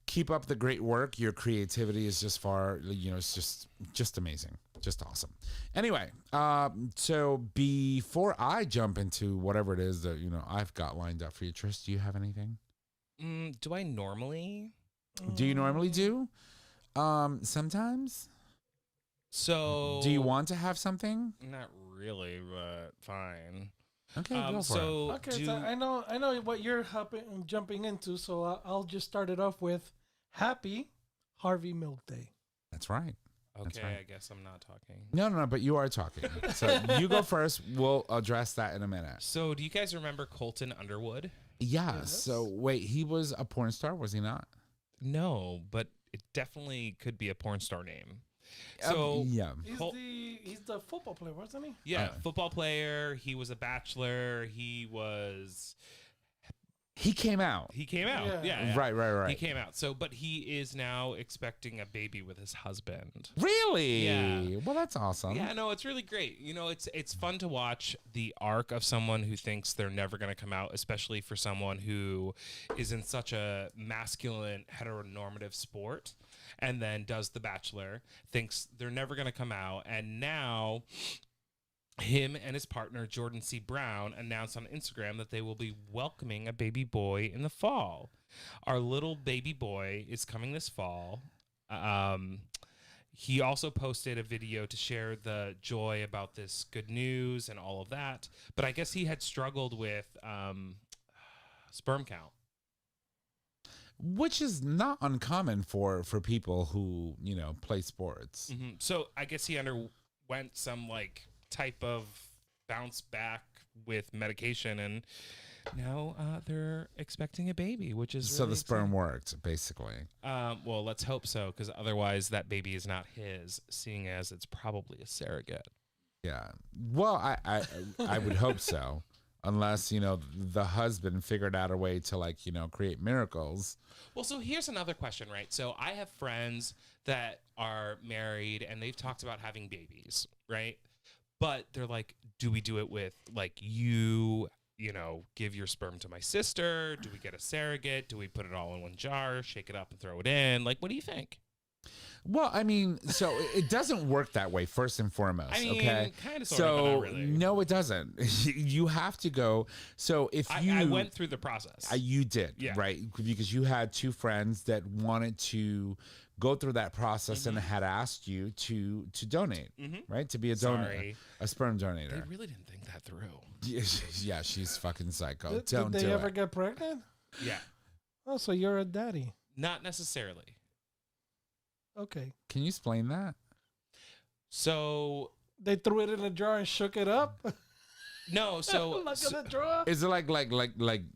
Keep up the great work. Your creativity is just it's just amazing. Just awesome. Anyway, so before I jump into whatever it is that, I've got lined up for you, Trish, do you have anything? Do I normally? Do you normally do? Sometimes? So. Do you want to have something? Not really, but fine. Okay, go for so Okay, so I know what you're jumping into, so I'll just start it off with Happy Harvey Milk Day. it. That's right. Okay, right. I guess I'm not talking. No, but you are talking. So you go first. We'll address that in a minute. So do you guys remember Colton Underwood? Yeah. Yes. So wait, he was a porn star, was he not? No, but it definitely could be a porn star name. So yeah. He's the football player, wasn't he? yeah, football player. He was a bachelor. He was He came out. He came out. Yeah. Right. He came out. So, but he is now expecting a baby with his husband. Really? Yeah. Well, that's awesome. Yeah, no, it's really great. You know, it's fun to watch the arc of someone who thinks they're never going to come out, especially for someone who is in such a masculine, heteronormative sport, and then does The Bachelor, thinks they're never going to come out, and now him and his partner, Jordan C. Brown, announced on Instagram that they will be welcoming a baby boy in the fall. Our little baby boy is coming this fall. He also posted a video to share the joy about this good news and all of that. But I guess he had struggled with sperm count. Which is not uncommon for people who, play sports. Mm-hmm. So I guess he underwent some type of bounce back with medication, and now they're expecting a baby, which is So really the sperm exciting. worked, basically. Well, let's hope so, because otherwise that baby is not his, seeing as it's probably a surrogate. Yeah. Well, I would hope so. Unless, the husband figured out a way to create miracles. Well, so here's another question, right? So I have friends that are married and they've talked about having babies, right? But they're like, do we do it with you give your sperm to my sister? Do we get a surrogate? Do we put it all in one jar, shake it up and throw it in? What do you think? Well, I mean, so it doesn't work that way, first and foremost. I mean, okay, kind of, sort of, but not really. No, it doesn't. You have to go. So if I went through the process. You did, yeah. Right? Because you had two friends that wanted to go through that process and had asked you to donate, right? To be a donor, a sperm donator. They really didn't think that through. Yeah, she's fucking psycho. Did they ever get pregnant? Yeah. Oh, so you're a daddy. Not necessarily. Okay. Can you explain that? So they threw it in a jar and shook it up. No, so Look at the jar. Is it like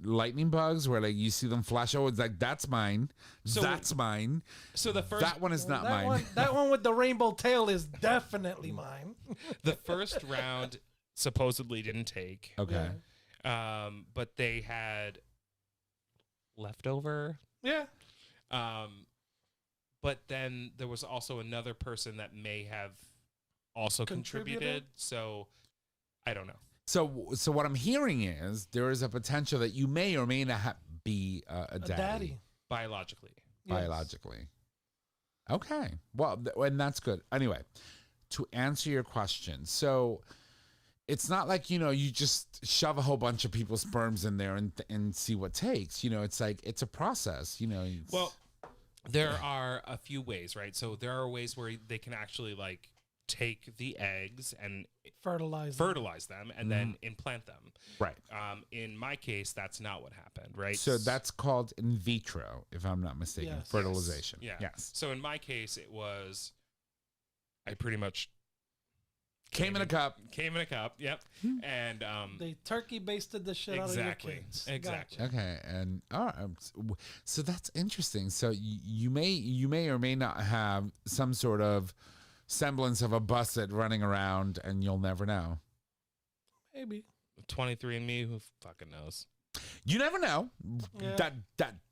lightning bugs where you see them flash? Oh, it's that's mine. So, that's mine. So the first that one is not mine. That one with the rainbow tail is definitely mine. The first round supposedly didn't take. Okay. But they had leftover. Yeah. But then there was also another person that may have also contributed. So I don't know. So what I'm hearing is there is a potential that you may or may not be a daddy. Biologically. Yes. Biologically. Okay. Well, and that's good. Anyway, to answer your question, so it's not like, you just shove a whole bunch of people's sperms in there and see what takes. It's it's a process. Well, there are a few ways, right? So there are ways where they can actually take the eggs and fertilize them and then implant them. Right. In my case, that's not what happened, right? So that's called in vitro, if I'm not mistaken, Yes. fertilization. Yeah. Yes. So in my case, it was, I pretty much Came in a cup. Yep. And they turkey basted the shit out of your kids. Exactly. Gotcha. Okay, and so that's interesting. So you may or may not have some sort of semblance of a busset running around, and you'll never know. Maybe 23andMe, who fucking knows? You never know. Yeah.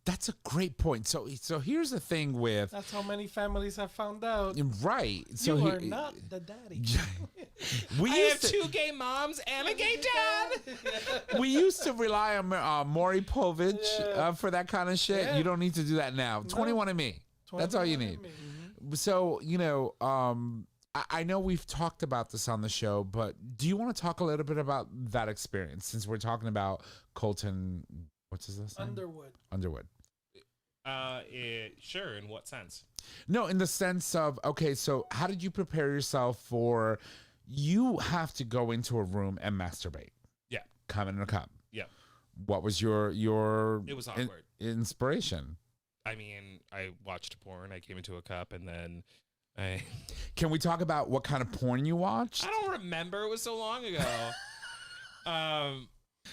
That's a great point. So here's the thing with that's how many families have found out. right. So You are not the daddy. we I used have to, 2 gay moms and a gay dad. we used to rely on Maury Povich Yeah. for that kind of shit. Yeah. You don't need to do that now. 21andMe. That's all you need. So, I know we've talked about this on the show, but do you want to talk a little bit about that experience since we're talking about Colton? What's his last name? Underwood. Sure. In what sense? No, in the sense of, okay, so how did you prepare yourself for, you have to go into a room and masturbate. Yeah. Come in a cup. Yeah. What was your It was awkward. Inspiration? I mean, I watched porn. I came into a cup, and then Can we talk about what kind of porn you watched? I don't remember. It was so long ago.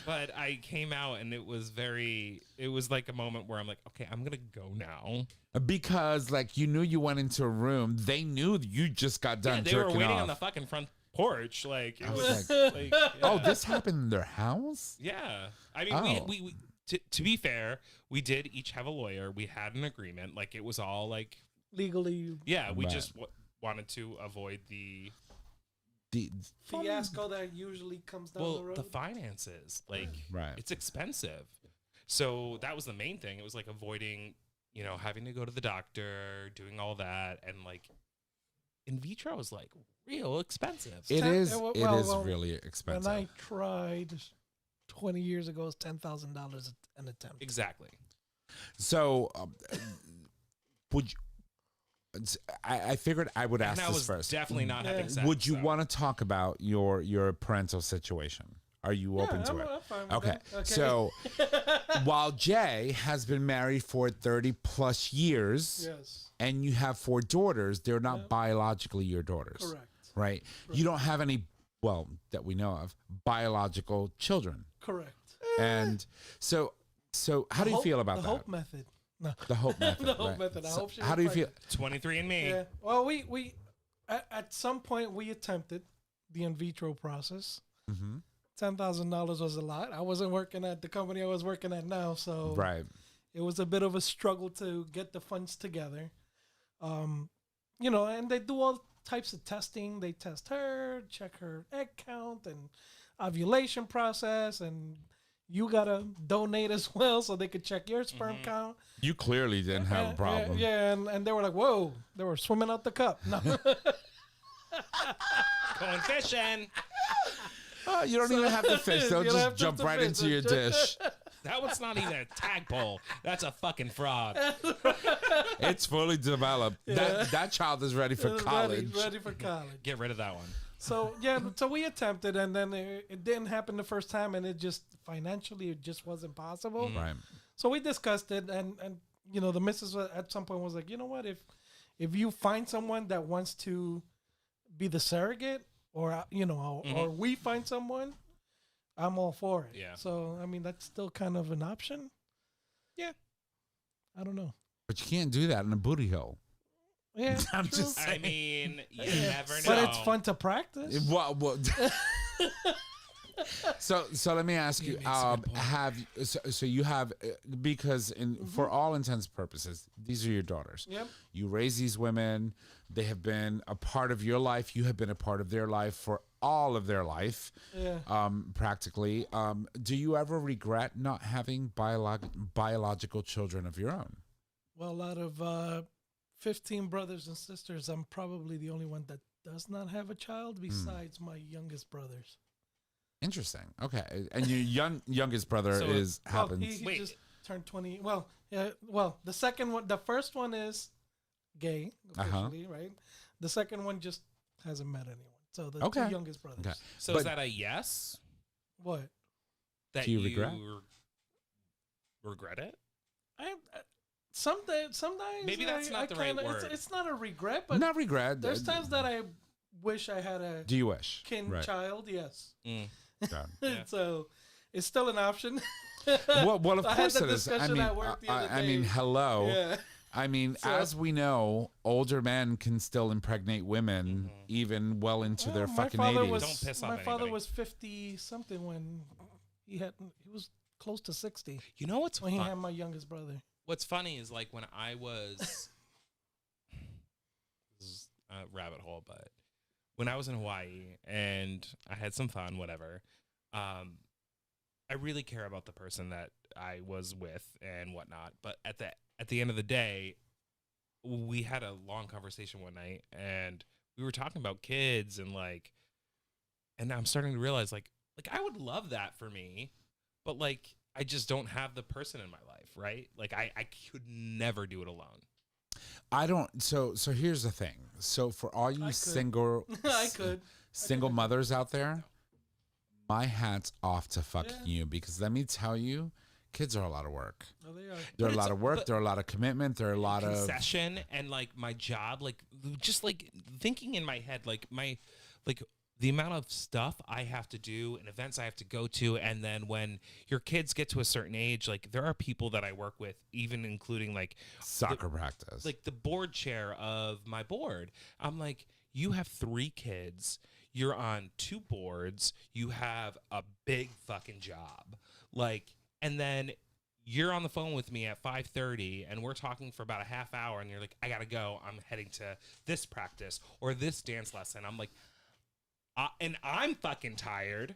But I came out, and it was like a moment where I'm like, okay, I'm gonna go now. Because you knew you went into a room, they knew you just got done. Yeah, they jerking were waiting off. on the fucking front porch. It I was was like, Oh, yeah. this happened in their house? Yeah. I mean, Oh. we to be fair, we did each have a lawyer. We had an agreement. Like, it was all like, Legally, yeah, we Right. just wanted to avoid the fiasco that usually comes down the road. the finances. Like, Right. it's expensive. So that was the main thing. It was like avoiding, having to go to the doctor, doing all that, and like in vitro is like real expensive. It ten- is. well, It well, is well, really when expensive. I tried 20 years ago, it was $10,000 an attempt. Exactly. So, would you? I figured I would ask And I this was first. definitely not having Yeah. sex. Would you so. want to talk about your parental situation? Are you open to it? I'm fine with Okay. that. So while Jay has been married for 30 plus years Yes, and you have 4 daughters, they're not Yeah. biologically your daughters. correct. Right? You don't have any, well, that we know of, biological children. Correct. And so how do you feel about the that? Hope method? No. The hope method. The hope right. method. I So hope she how was do you feel? pregnant. 23andMe. Yeah. Well, we at some point we attempted the in vitro process. Mm-hmm. $10,000 was a lot. I wasn't working at the company I was working at now, so Right. it was a bit of a struggle to get the funds together. And they do all types of testing. They test her, check her egg count and ovulation process, and you gotta donate as well so they could check your sperm count. You clearly didn't have a problem. Yeah, and they were like, "Whoa!" They were swimming out the cup. No. Going fishing. You don't even have to fish. They'll You don't have just to jump right fish. into your dish. That one's not even a tadpole. That's a fucking fraud. It's fully developed. That child is ready for college. Ready for college. Get rid of that one. So so we attempted, and then it didn't happen the first time, and it just financially it just wasn't possible. Right. So we discussed it, and the missus at some point was like, you know what, if you find someone that wants to be the surrogate, or or we find someone, I'm all for it. Yeah. So I mean that's still kind of an option. Yeah. I don't know. But you can't do that in a booty hole. Yeah, I'm true. just I mean, you never know. But it's fun to practice. Well, so let me ask you, makes a good point. so you have because for all intents and purposes, these are your daughters. Yep. You raise these women. They have been a part of your life. You have been a part of their life for all of their life, Yeah. practically. Do you ever regret not having biological children of your own? Well, out of 15 brothers and sisters, I'm probably the only one that does not have a child besides my youngest brothers. Interesting. Okay, and your youngest brother So, happens. He Wait. just turned 20. Well, yeah. Well, the first one is gay officially, right? The second one just hasn't met anyone. So the Okay. two youngest brothers. Okay. So But- is that a yes? What? That Do you regret? regret it? Sometimes Maybe that's not the right word. It's not a regret, but Not regret. there's times that I wish I had a Do you wish? child. Yes. Mm. Okay. Yeah. So it's still an option. Well, of I had course that it is. I discussion mean, at work the other I mean, day. hello. Yeah. I mean, So- as we know, older men can still impregnate women even well into their my fucking father 80s. was Don't piss off my father anybody. was 50 something when he was close to 60 You know what's when he fun? had my youngest brother. What's funny is like when I was this is a rabbit hole, but when I was in Hawaii and I had some fun, whatever. I really care about the person that I was with and whatnot. But at the end of the day, we had a long conversation one night and we were talking about kids and and I'm starting to realize like I would love that for me, but like I just don't have the person in my life, right? Like I could never do it alone. I don't. So here's the thing. So for all you I could. single I could. single mothers out there, my hat's off to fucking Yeah. you, because let me tell you, kids are a lot of work. Oh, they are. They're But a lot it's- of work. but- They're a lot of commitment. They're a lot of concession and like my job, like just like thinking in my head, like the amount of stuff I have to do and events I have to go to. And then when your kids get to a certain age, like there are people that I work with, even including like soccer practice. like the board chair of my board. I'm like, you have 3 kids, you're on 2 boards, you have a big fucking job. Like, and then you're on the phone with me at 5:30 and we're talking for about a half hour and you're like, I gotta go, I'm heading to this practice or this dance lesson. I'm like, and I'm fucking tired.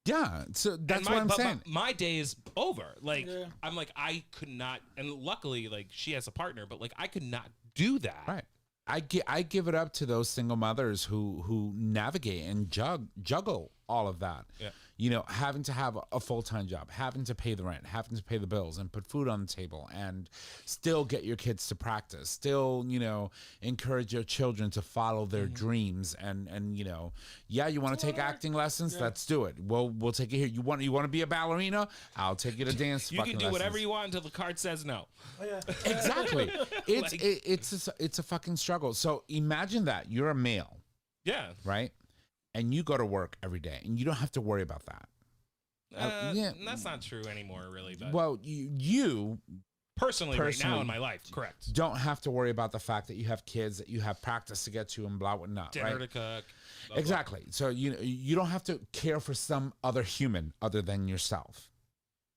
Yeah, so that's what I'm saying. My day is over. Like, Yeah. I'm like, I could not, and luckily, like, she has a partner, but like, I could not do that. Right. I give it up to those single mothers who navigate and juggle all of that. Yeah. You know, having to have a full-time job, having to pay the rent, having to pay the bills and put food on the table and still get your kids to practice, still, you know, encourage your children to follow their dreams and you know, yeah, you want to take acting lessons? Yeah. Let's do it. We'll take it here. You want to be a ballerina? I'll take you to dance. You can do whatever lessons. you want until the card says no. Oh, yeah. Exactly. It's a fucking struggle. So imagine that you're a male, Yeah. right? And you go to work every day, and you don't have to worry about that. Yeah. That's not true anymore, really. But Well, you personally, right now personally- in my life, correct. don't have to worry about the fact that you have kids, that you have practice to get to, and blah whatnot. Dinner Right? to cook. Blah, Exactly. So you don't have to care for some other human other than yourself.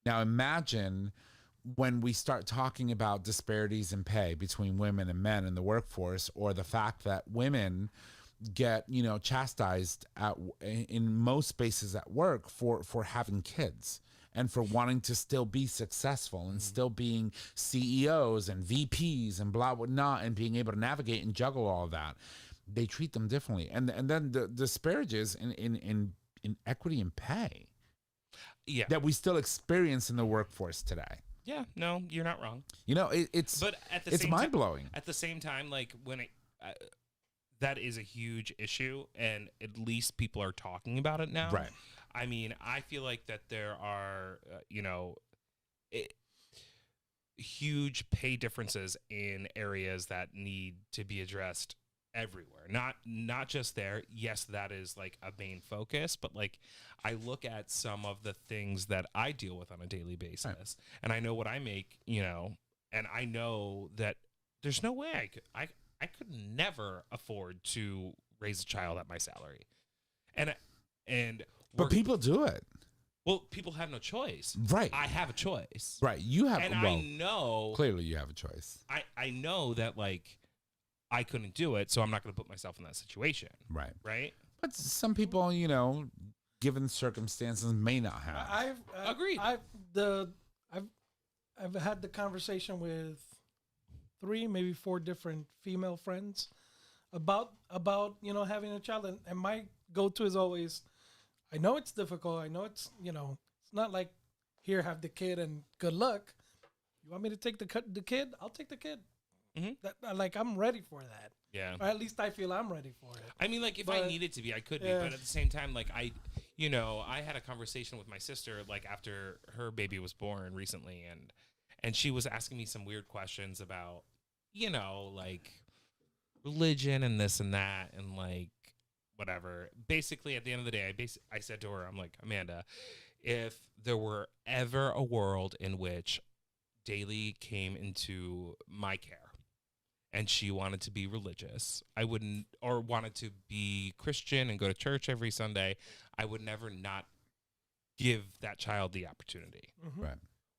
Now imagine when we start talking about disparities in pay between women and men in the workforce, or the fact that women get, you know, chastised in most spaces at work for having kids and for wanting to still be successful and still being CEOs and VPs and blah whatnot and being able to navigate and juggle all of that. They treat them differently, and then the disparages in equity and pay Yeah. that we still experience in the workforce today. Yeah. No, you're not wrong. You know, it's But at the it's same mind blowing. At the same time, like when that is a huge issue, and at least people are talking about it now. Right. I mean, I feel like that there are, huge pay differences in areas that need to be addressed everywhere. Not just there. Yes, that is like a main focus, but like I look at some of the things that I deal with on a daily basis, and I know what I make, you know, and I know that there's no way I could never afford to raise a child at my salary. And But people do it. Well, people have no choice. Right. I have a choice. Right. You have, And well, I know clearly you have a choice. I know that like I couldn't do it, so I'm not going to put myself in that situation. Right. Right? But some people, you know, given circumstances, may not have. I've Agreed. I've had the conversation with 3, maybe 4 different female friends about you know, having a child, and my go-to is always, I know it's difficult. I know it's, you know, it's not like, here, have the kid and good luck. You want me to take the kid? I'll take the kid. Mhm. Like, I'm ready for that. Yeah. Or at least I feel I'm ready for it. I mean, like, if I But- needed to be, I could yeah. be. But at the same time, like, I had a conversation with my sister, like, after her baby was born recently, and she was asking me some weird questions about, you know, like, religion and this and that, and, like, whatever. Basically, at the end of the day, I said to her, I'm like, Amanda, if there were ever a world in which Daly came into my care, and she wanted to be religious, I wouldn't, or wanted to be Christian and go to church every Sunday, I would never not give that child the opportunity. Mhm. Right.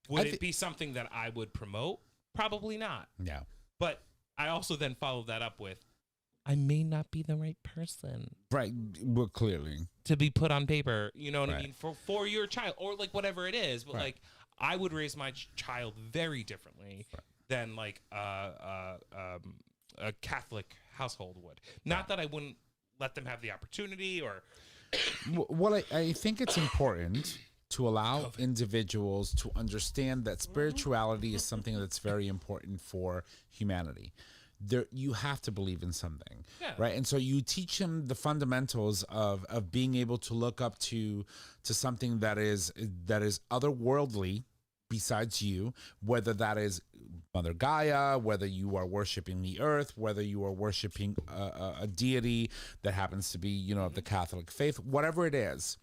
Would it be something that I would promote? Probably not. Yeah. But I also then followed that up with, I may not be the right person Right. Well, clearly. to be put on paper, you know what I Right. mean, for your child, or like whatever it is. But Right. like, I would raise my child very differently than like a Catholic household would. Not that I wouldn't let them have the opportunity, or Well, I think it's important to allow individuals to understand that spirituality is something that's very important for humanity. You have to believe in something, Yeah. right? And so you teach them the fundamentals of being able to look up to something that is otherworldly besides you, whether that is Mother Gaia, whether you are worshiping the earth, whether you are worshiping a deity that happens to be, you know, of the Catholic faith, whatever it is.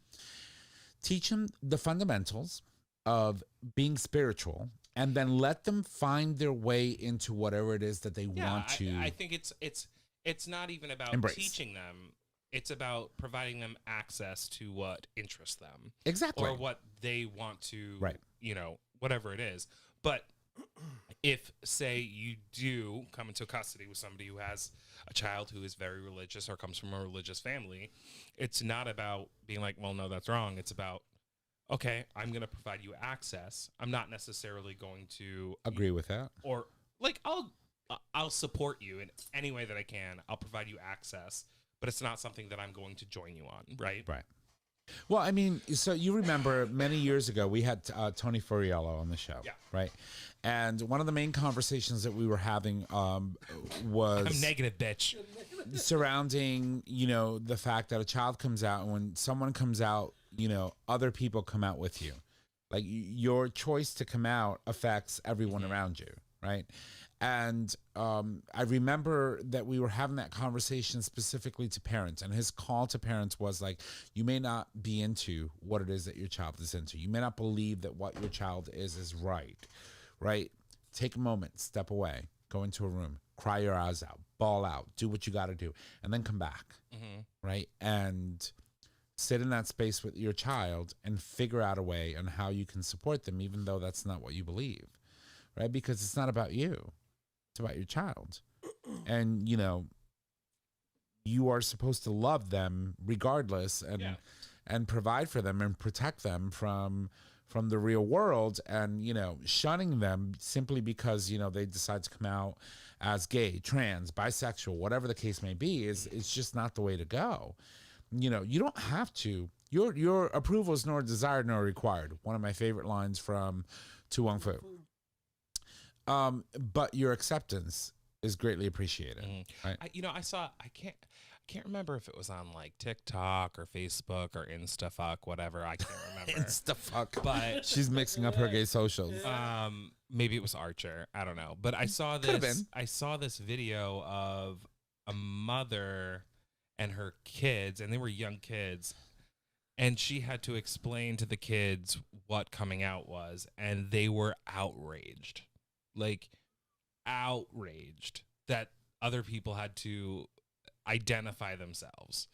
Teach them the fundamentals of being spiritual, and then let them find their way into whatever it is that they want to. I think it's not even about embrace. teaching them. It's about providing them access to what interests them. Exactly. Or what they want to, Right. you know, whatever it is. But if, say, you do come into custody with somebody who has a child who is very religious or comes from a religious family, it's not about being like, well, no, that's wrong. It's about, okay, I'm going to provide you access. I'm not necessarily going to Agree with that. or like I'll support you in any way that I can. I'll provide you access, but it's not something that I'm going to join you on, right? Right. Well, I mean, so you remember many years ago we had Tony Furiello on the show, Yeah. right? And one of the main conversations that we were having was I'm negative, bitch. surrounding, the fact that a child comes out, and when someone comes out, other people come out with you. Like your choice to come out affects everyone around you, right? And I remember that we were having that conversation specifically to parents, and his call to parents was like, you may not be into what it is that your child is into. You may not believe that what your child is right? Take a moment, step away, go into a room, cry your eyes out, bawl out, do what you got to do, and then come back, right? And sit in that space with your child and figure out a way on how you can support them, even though that's not what you believe, right? Because it's not about you. It's about your child. And, you are supposed to love them regardless and provide for them and protect them from the real world, and, shunning them simply because, they decide to come out as gay, trans, bisexual, whatever the case may be, it's just not the way to go. You don't have to. Your approval is nor desired nor required. One of my favorite lines from Tu Wong Fu. But your acceptance is greatly appreciated. Right? I can't remember if it was on like TikTok or Facebook or InstaFuck, whatever. I can't remember. InstaFuck. But she's mixing up her gay socials. Maybe it was Archer. I don't know. But I saw this video of a mother and her kids, and they were young kids, and she had to explain to the kids what coming out was, and they were outraged. Like, outraged that other people had to identify themselves,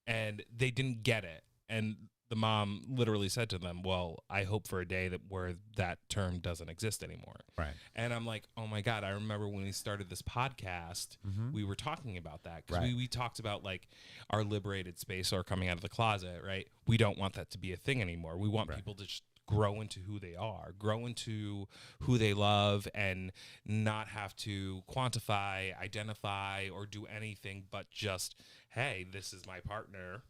and they didn't get it. And the mom literally said to them, well, I hope for a day where that term doesn't exist anymore. Right. And I'm like, oh my God, I remember when we started this podcast, we were talking about that, because Right. we talked about like our liberated space or coming out of the closet, right? We don't want that to be a thing anymore. We want people to just grow into who they are, grow into who they love, and not have to quantify, identify, or do anything but just, hey, this is my partner,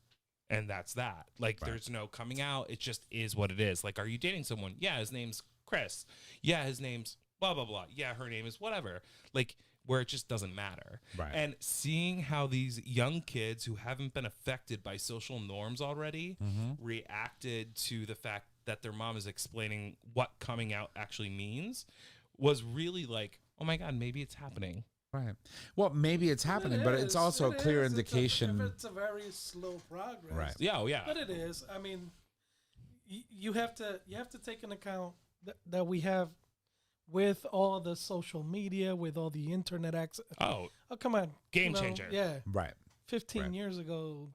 and that's that. Like, there's no coming out. It just is what it is. Like, are you dating someone? Yeah, his name's Chris. Yeah, his name's blah, blah, blah. Yeah, her name is whatever. Like, where it just doesn't matter. Right. And seeing how these young kids who haven't been affected by social norms already reacted to the fact that their mom is explaining what coming out actually means was really like, oh my God, maybe it's happening. Right. Well, maybe it's happening, but it's also a clear indication. It's a very slow progress. Right. Yeah, oh yeah. But it is. I mean, you have to take into account that we have, with all the social media, with all the internet access. Oh, come on. game changer. Yeah. Right. 15 years ago,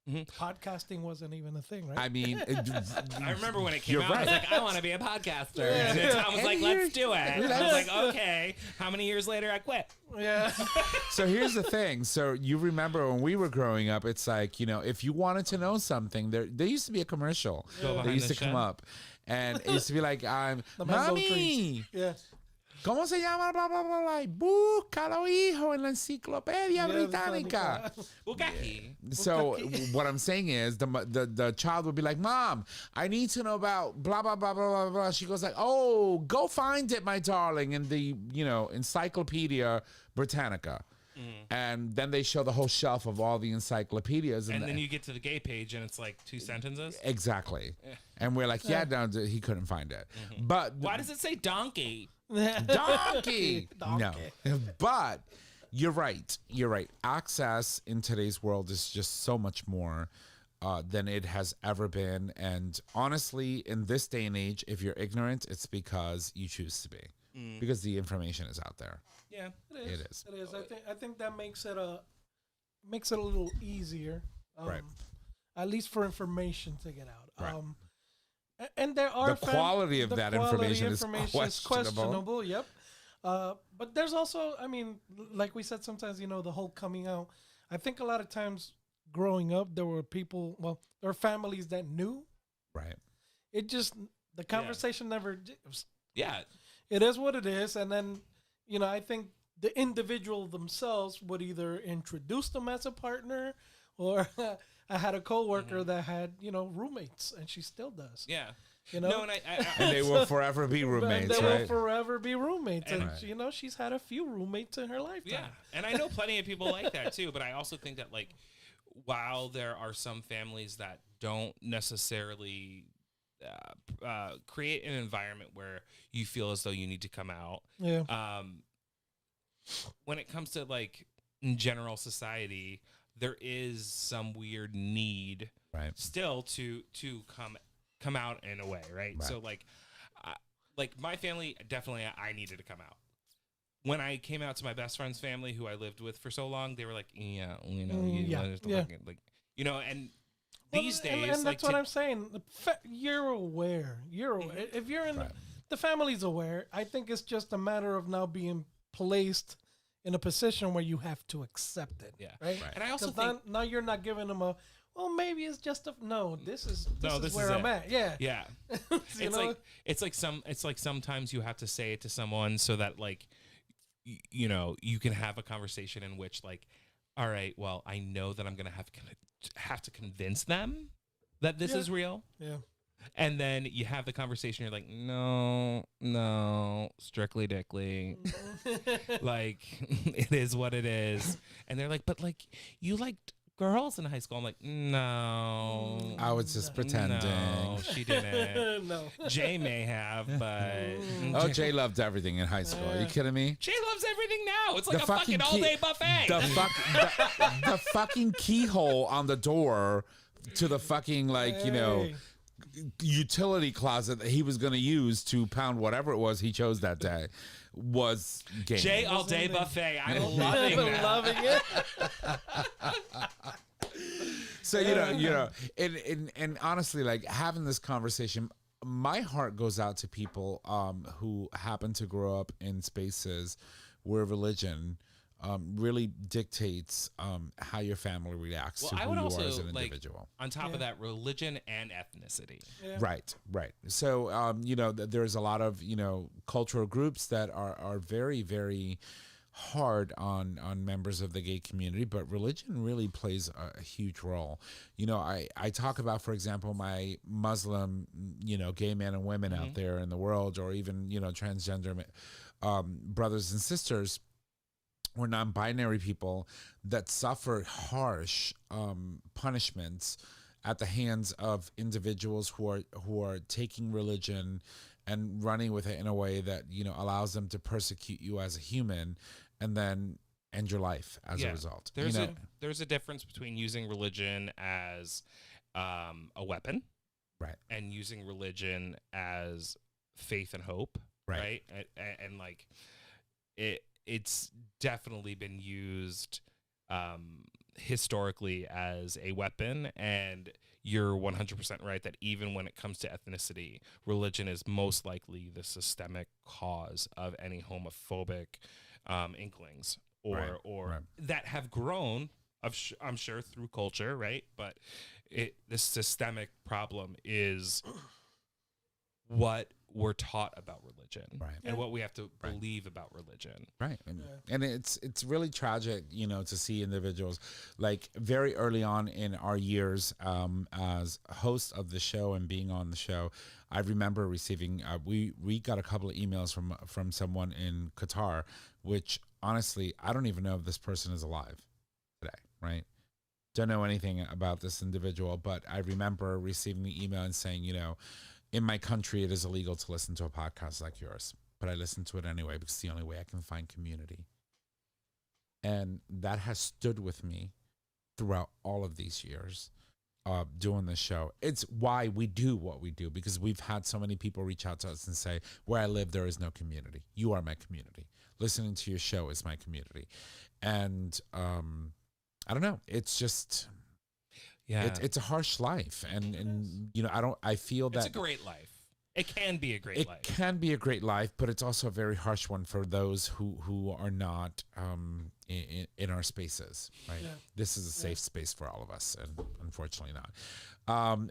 podcasting wasn't even a thing, right? I mean, I remember when it came You're out, I was right. like, I want to be a podcaster. And then Tom was like, let's do it. And I was like, okay. How many years later I quit? Yeah. So here's the thing. So you remember when we were growing up, it's like, if you wanted to know something, there used to be a commercial. Go They behind used the to come shed. up. And it used to be like, The mango Mommy, tree. Yeah. ¿cómo se llama? Blah, blah, blah, blah. Búscalo, hijo, en la enciclopedia británica. Bukaki. So what I'm saying is the child would be like, Mom, I need to know about blah, blah, blah, blah, blah, blah. She goes like, oh, go find it, my darling, in the, Encyclopedia Britannica. And then they show the whole shelf of all the encyclopedias. And then you get to the gay page and it's like 2 sentences. Exactly. And we're like, no, he couldn't find it. But Why does it say donkey? donkey. No. But you're right. Access in today's world is just so much more than it has ever been. And honestly, in this day and age, if you're ignorant, it's because you choose to be. Because the information is out there. Yeah, It is. It is. I think that makes it a little easier. Right. At least for information to get out. Right. And there are The quality of that information is is questionable. Yep. But there's also, I mean, like we said, sometimes, the whole coming out. I think a lot of times growing up, there were there were families that knew. Right. It just, the conversation never, Yeah. it is what it is. And then, I think the individual themselves would either introduce them as a partner, or I had a coworker that had, roommates, and she still does. Yeah. No, and And they will forever be roommates, they right? will forever be roommates. And, Right. she's had a few roommates in her lifetime. Yeah, and I know plenty of people like that too. But I also think that, like, while there are some families that don't necessarily create an environment where you feel as though you need to come out, Yeah. when it comes to, like, in general society, there is some weird need, Right. still to come out in a way, right? So, like my family, definitely, I needed to come out. When I came out to my best friend's family, who I lived with for so long, they were like, "Yeah, like, and these days, and that's what I'm saying. You're aware. You're aware. If you're in the family's aware. I think it's just a matter of now being placed in a position where you have to accept it. Yeah. Right. And I also think now you're not giving them well, maybe it's just this is where I'm it. at. Yeah. Yeah. It's like sometimes you have to say it to someone so that, like, you can have a conversation in which, like, all right, well, I know that I'm going to have to convince them that this is real. Yeah. And then you have the conversation. You're like, no, strictly dickly. Like, it is what it is. And they're like, but, like, you liked girls in high school. I'm like, no. I was just pretending. No, she didn't. No. Jay may have, but... Oh, Jay loved everything in high school. Are you kidding me? Jay loves everything now. It's like The a fucking all-day buffet. The fucking keyhole on the door to the fucking, like, utility closet that he was going to use to pound whatever it was he chose that day was game. Jay all-day buffet. I'm loving that. Loving it. So, and honestly, like, having this conversation, my heart goes out to people who happen to grow up in spaces where religion really dictates how your family reacts to who you are as an individual. On top of that, religion and ethnicity. Yeah. Right. So, there's a lot of, cultural groups that are very, very hard on members of the gay community, but religion really plays a huge role. I talk about, for example, my Muslim, gay men and women out there in the world, or even, transgender brothers and sisters, or non-binary people that suffer harsh punishments at the hands of individuals who are taking religion and running with it in a way that allows them to persecute you as a human, and then end your life as a result. There's a difference between using religion as a weapon, right, and using religion as faith and hope, right? And like it's definitely been used historically as a weapon, and you're 100% right that even when it comes to ethnicity, religion is most likely the systemic cause of any homophobic inklings or that have grown, I'm sure, through culture, right? But the systemic problem is what we're taught about religion, and what we have to believe about religion, and it's really tragic, to see individuals, like, very early on in our years as host of the show and being on the show. I remember receiving we got a couple of emails from someone in Qatar, which honestly I don't even know if this person is alive today, right? Don't know anything about this individual, but I remember receiving the email and saying, in my country, it is illegal to listen to a podcast like yours, but I listen to it anyway because it's the only way I can find community. And that has stood with me throughout all of these years doing this show. It's why we do what we do, because we've had so many people reach out to us and say, where I live, there is no community. You are my community. Listening to your show is my community. And I don't know. It's just... Yeah. It's a harsh life, and you know, I feel that It's a great life. It can be a great it life. can be a great life, but it's also a very harsh one for those who are not in our spaces, right? Yeah. This is a safe space for all of us, and unfortunately not.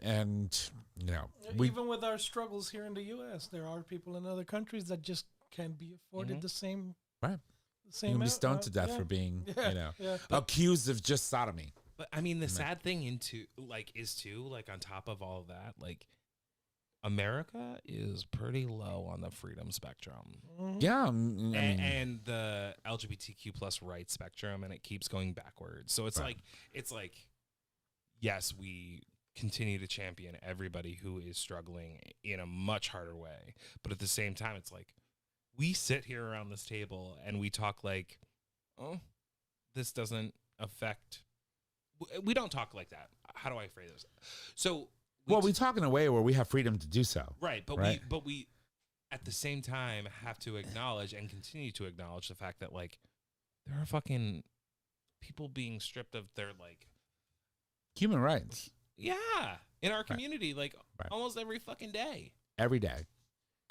And you know, we Even with our struggles here in the U.S., there are people in other countries that just can't be afforded the same. right. The You same. can be stoned to death yeah. for being, Yeah, you know, yeah. accused of just sodomy. But I mean, the sad thing is on top of all of that, like America is pretty low on the freedom spectrum. Yeah, I mean, And the LGBTQ plus rights spectrum, and it keeps going backwards. So it's Right. like, yes, we continue to champion everybody who is struggling in a much harder way, but at the same time, it's like we sit here around this table and we talk like, oh, this doesn't affect. We don't talk like that. How do I phrase this? So, we talk in a way where we have freedom to do so. right, but right? we at the same time have to acknowledge and continue to acknowledge the fact that like there are fucking people being stripped of their like Human rights in our community like Right. almost every fucking day. every day.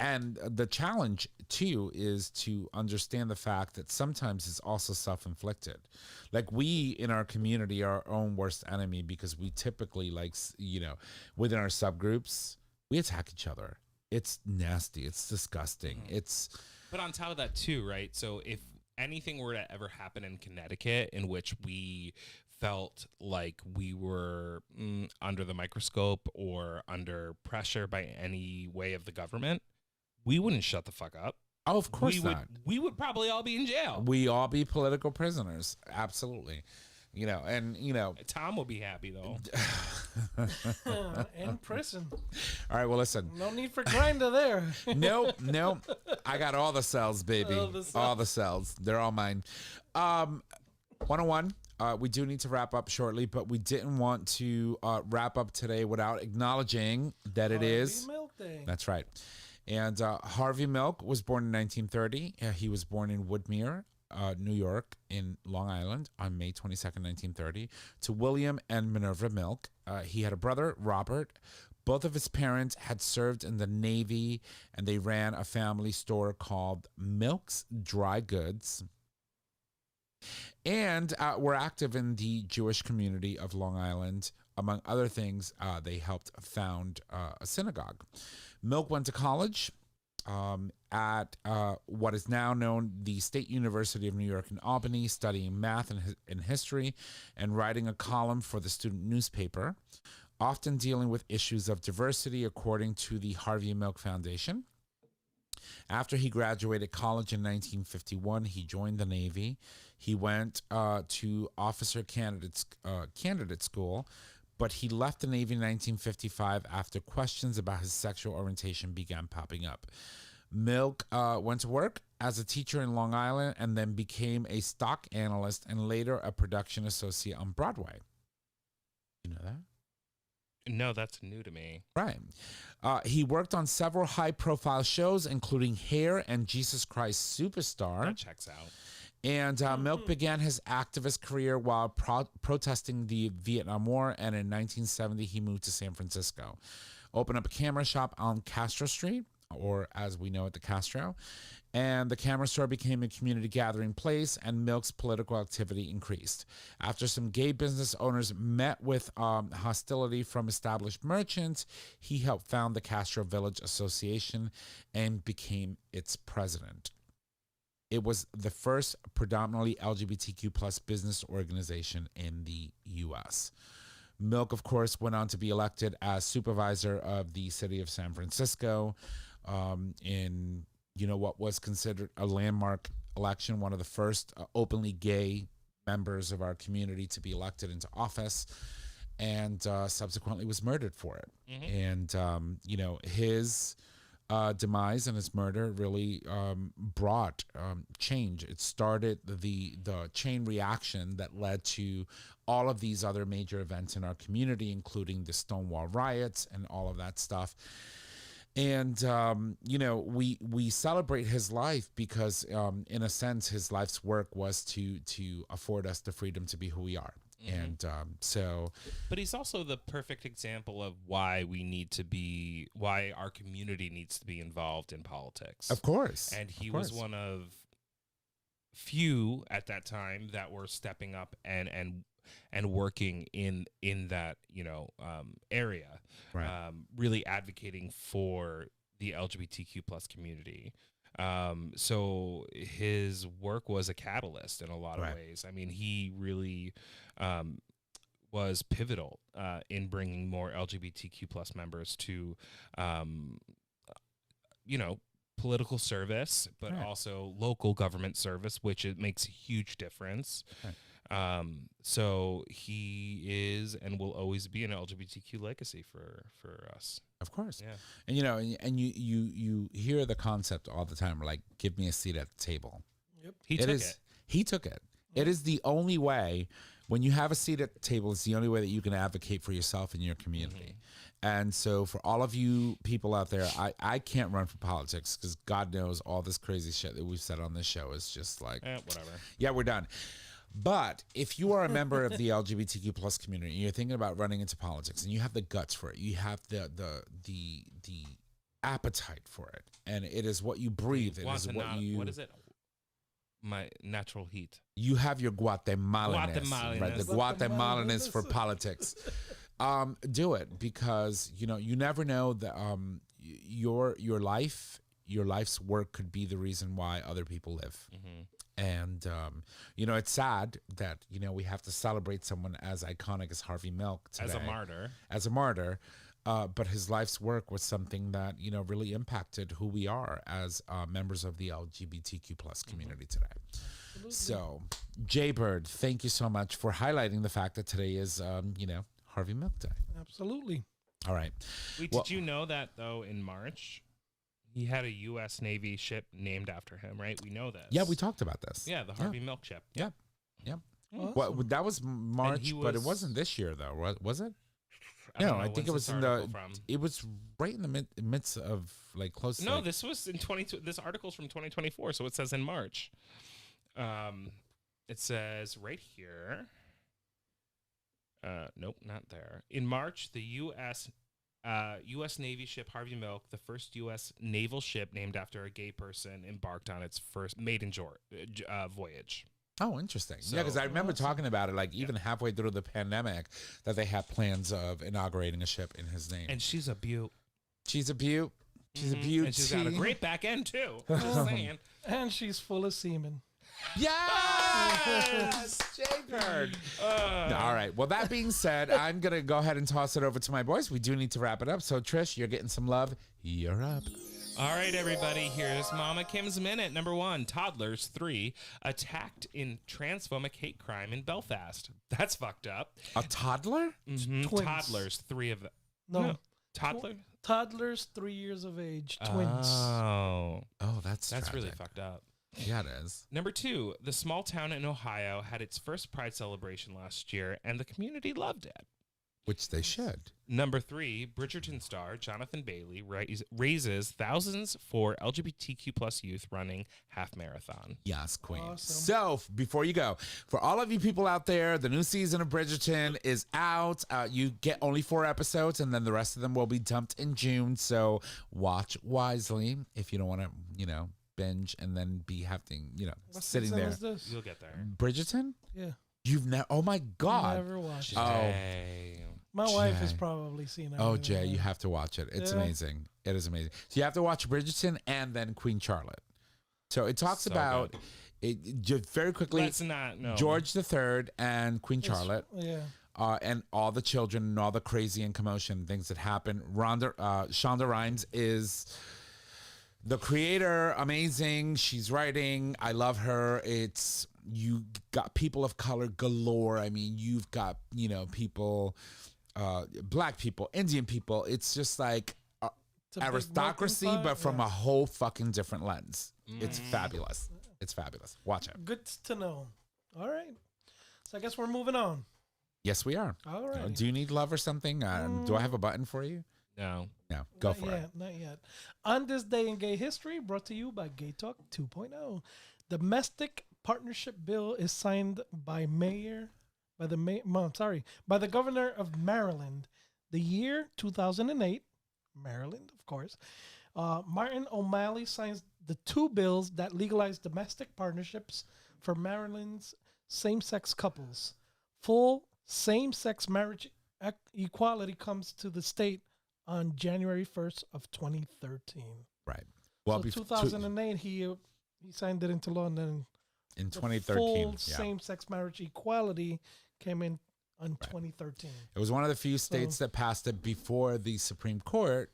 And the challenge too is to understand the fact that sometimes it's also self-inflicted. Like we in our community are our own worst enemy because we typically you know, within our subgroups, we attack each other. It's nasty. It's disgusting. It's But on top of that too, right? So if anything were to ever happen in Connecticut in which we felt like we were under the microscope or under pressure by any way of the government, we wouldn't shut the fuck up. oh, of course we not. we would probably all be in jail. We all be political prisoners. Absolutely. You know, and you know, Tom will be happy though. In prison. all right, well listen. No need for grinder there. Nope. I got all the cells, baby. All the cells. They're all mine. 101. We do need to wrap up shortly, but we didn't want to wrap up today without acknowledging that it is. Milk Day. That's right. And Harvey Milk was born in 1930. He was born in Woodmere, New York, in Long Island on May 22nd, 1930, to William and Minerva Milk. He had a brother, Robert. Both of his parents had served in the Navy, and they ran a family store called Milk's Dry Goods, and were active in the Jewish community of Long Island. Among other things, they helped found a synagogue. Milk went to college at what is now known the State University of New York in Albany, studying math and history and writing a column for the student newspaper, often dealing with issues of diversity according to the Harvey Milk Foundation. After he graduated college in 1951, he joined the Navy. He went to officer candidate school, but he left the Navy in 1955 after questions about his sexual orientation began popping up. Milk went to work as a teacher in Long Island and then became a stock analyst and later a production associate on Broadway. You know that? No, that's new to me. Right. He worked on several high-profile shows, including Hair and Jesus Christ Superstar. That checks out. And Milk began his activist career while protesting the Vietnam War, and in 1970 he moved to San Francisco, opened up a camera shop on Castro Street, or as we know it, the Castro, and the camera store became a community gathering place, and Milk's political activity increased. After some gay business owners met with hostility from established merchants, he helped found the Castro Village Association and became its president. It was the first predominantly LGBTQ plus business organization in the U.S. Milk, of course, went on to be elected as supervisor of the city of San Francisco in, you know, what was considered a landmark election, one of the first openly gay members of our community to be elected into office, and subsequently was murdered for it. And, you know, his demise and his murder really brought change. It started the chain reaction that led to all of these other major events in our community, including the Stonewall riots and all of that stuff. And you know, we celebrate his life because in a sense his life's work was to afford us the freedom to be who we are. And so, But he's also the perfect example of why our community needs to be involved in politics. of course. And he of was course. one of few at that time that were stepping up and working in that area, Right. really advocating for the LGBTQ plus community. So his work was a catalyst in a lot of Right. ways. I mean, he really was pivotal in bringing more LGBTQ plus members to, political service, but Right. also local government service, which it makes a huge difference. Right. So he is and will always be an LGBTQ legacy for us. Of course. Yeah. And and you hear the concept all the time, like, give me a seat at the table. Yep. He took is, it. He took it. It is the only way. When you have a seat at the table, it's the only way that you can advocate for yourself and your community. And so for all of you people out there, I can't run for politics because God knows all this crazy shit that we've said on this show is just like, Whatever. yeah, we're done. But if you are a member of the LGBTQ plus community and you're thinking about running into politics and you have the guts for it, you have the appetite for it, and it is what you breathe, it is what is it? My natural heat. You have your Guatemalaness, right? The Guatemalaness. Guatemalaness for politics. Do it, because you never know that your life's work could be the reason why other people live. And it's sad that we have to celebrate someone as iconic as Harvey Milk today, as a martyr. But his life's work was something that really impacted who we are as members of the LGBTQ plus community today. Absolutely. So, Jay Bird, thank you so much for highlighting the fact that today is Harvey Milk Day. Absolutely. All right. Wait, did you know that though? In March, he had a U.S. Navy ship named after him, right? We know this. Yeah, we talked about this. Yeah, the Harvey Milk ship. Yep. Yep. Awesome. Well, that was March, but it wasn't this year though, was it? No, I think it was it was right in the midst of like close. No, like, this was in this article's from 2024, so it says in March. It says right here. Nope, not there. In March, the U.S. Navy ship Harvey Milk, the first U.S. naval ship named after a gay person, embarked on its first maiden voyage. Oh, interesting. So, yeah, because I remember talking about it, like even halfway through the pandemic, that they had plans of inaugurating a ship in his name. And she's a beaut. She's a beaut. She's a beaut. And she's got a great back end too. Just saying. And she's full of semen. Yes, Jay Bird. All right. Well, that being said, I'm gonna go ahead and toss it over to my boys. We do need to wrap it up. So, Trish, you're getting some love. You're up. All right, everybody, here's Mama Kim's Minute. Number 1, toddlers 3 attacked in transphobic hate crime in Belfast. That's fucked up. A toddler? Twins. Toddlers, 3 of them. No. Toddler? Toddlers 3 years of age. Twins. Oh, that's really tragic. fucked up. Yeah, it is. Number 2, the small town in Ohio had its first Pride celebration last year, and the community loved it. Which they should. Number 3, Bridgerton star Jonathan Bailey raises thousands for LGBTQ plus youth running half marathon. Yes, queen. Awesome. So before you go, for all of you people out there, the new season of Bridgerton is out. You get only 4 episodes, and then the rest of them will be dumped in June. So watch wisely if you don't want to, binge and then be having, What sitting season there. is this? You'll get there. Bridgerton? Yeah. You've never? Oh my God! Never watched it. Oh. My wife has Jay. probably seen it. Oh, Jay, you have to watch it. It's Yeah. amazing. It is amazing. So you have to watch Bridgerton and then Queen Charlotte. So it talks So about it just very quickly. Let's not know. George III and Queen It's- Charlotte, Yeah. and all the children and all the crazy and commotion things that happen. Shonda Rhimes is the creator, amazing. She's writing. I love her. You got people of color galore. I mean, you've got people, black people, Indian people. It's just like It's a big aristocracy, melting pot, but from yeah. a whole fucking different lens. It's fabulous. It's fabulous. Watch it. Good to know. All right. So I guess we're moving on. Yes, we are. All right. Do you need love or something? Do I have a button for you? No. No. Go for it. Not yet. On this day in gay history, brought to you by GayTalk 2.0. Domestic partnership bill is signed by Mayor by the governor of Maryland. The year 2008, Maryland, of course. Martin O'Malley signs the two bills that legalize domestic partnerships for Maryland's same-sex couples. Full same-sex marriage equality comes to the state on January 1st of 2013. Right. Well, so 2008, he signed it into law, and then in the 2013, full same-sex marriage equality came in on 2013. It was one of the few states that passed it before the Supreme Court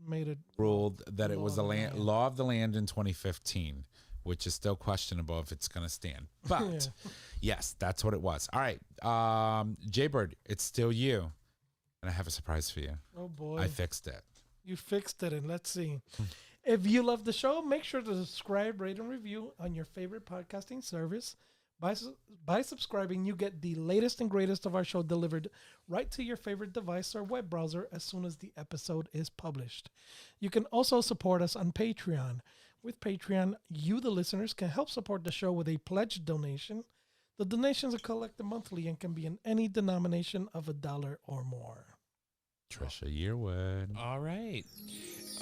Made it ruled that it was a land. law of the land in 2015, which is still questionable if it's going to stand. But yes, that's what it was. All right, Jaybird, it's still you, and I have a surprise for you. Oh boy, I fixed it. You fixed it, and let's see. If you love the show, make sure to subscribe, rate, and review on your favorite podcasting service. By subscribing, you get the latest and greatest of our show delivered right to your favorite device or web browser as soon as the episode is published. You can also support us on Patreon. With Patreon, you, the listeners, can help support the show with a pledge donation. The donations are collected monthly and can be in any denomination of $1 or more. Trisha Yearwood. All right.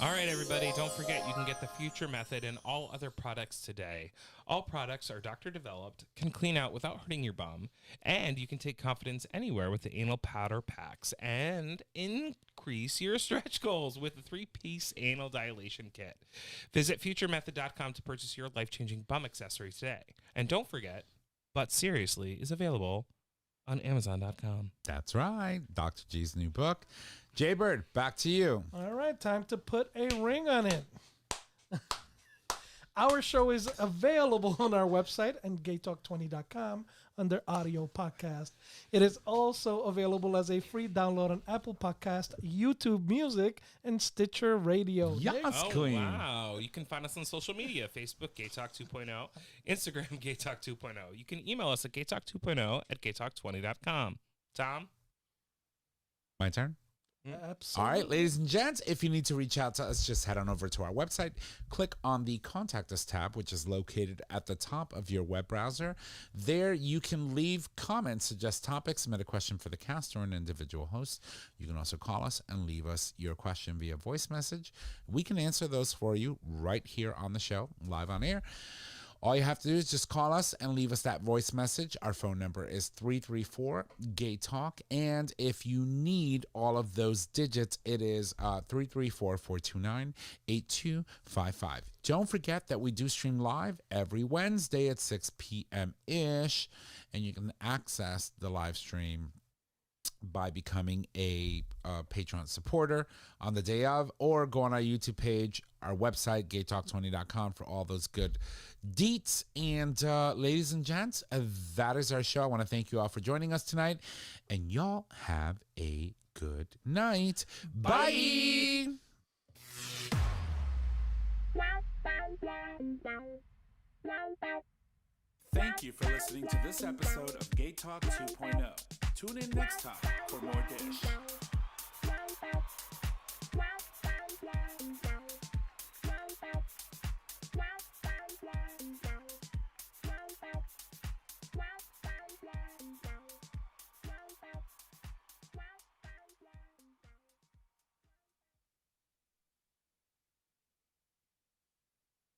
All right, everybody. Don't forget, you can get the Future Method and all other products today. All products are doctor developed, can clean out without hurting your bum, and you can take confidence anywhere with the anal powder packs and increase your stretch goals with the 3-piece anal dilation kit. Visit futuremethod.com to purchase your life-changing bum accessory today. And don't forget, But Seriously is available on Amazon.com. That's right. Dr. G's new book. Jaybird, back to you. All right, time to put a ring on it. Our show is available on our website and GayTalk20.com under audio podcast. It is also available as a free download on Apple Podcast, YouTube Music, and Stitcher Radio. Yes, Oh, queen. wow. You can find us on social media, Facebook, GayTalk 2.0, Instagram, GayTalk 2.0. You can email us at GayTalk 2.0 at GayTalk20.com. Tom? My turn. Absolutely. All right, ladies and gents, if you need to reach out to us, just head on over to our website. Click on the Contact Us tab, which is located at the top of your web browser. There you can leave comments, suggest topics, submit a question for the cast or an individual host. You can also call us and leave us your question via voice message. We can answer those for you right here on the show, live on air. All you have to do is just call us and leave us that voice message. Our phone number is 334-GAY-TALK. And if you need all of those digits, it is 334-429-8255. Don't forget that we do stream live every Wednesday at 6 p.m.-ish. And you can access the live stream by becoming a Patreon supporter on the day of, or go on our YouTube page, our website, GayTalk20.com, for all those good deets. And ladies and gents, that is our show. I want to thank you all for joining us tonight, and y'all have a good night. Bye. Thank you for listening to this episode of Gay Talk 2.0. Tune in next time for more dish.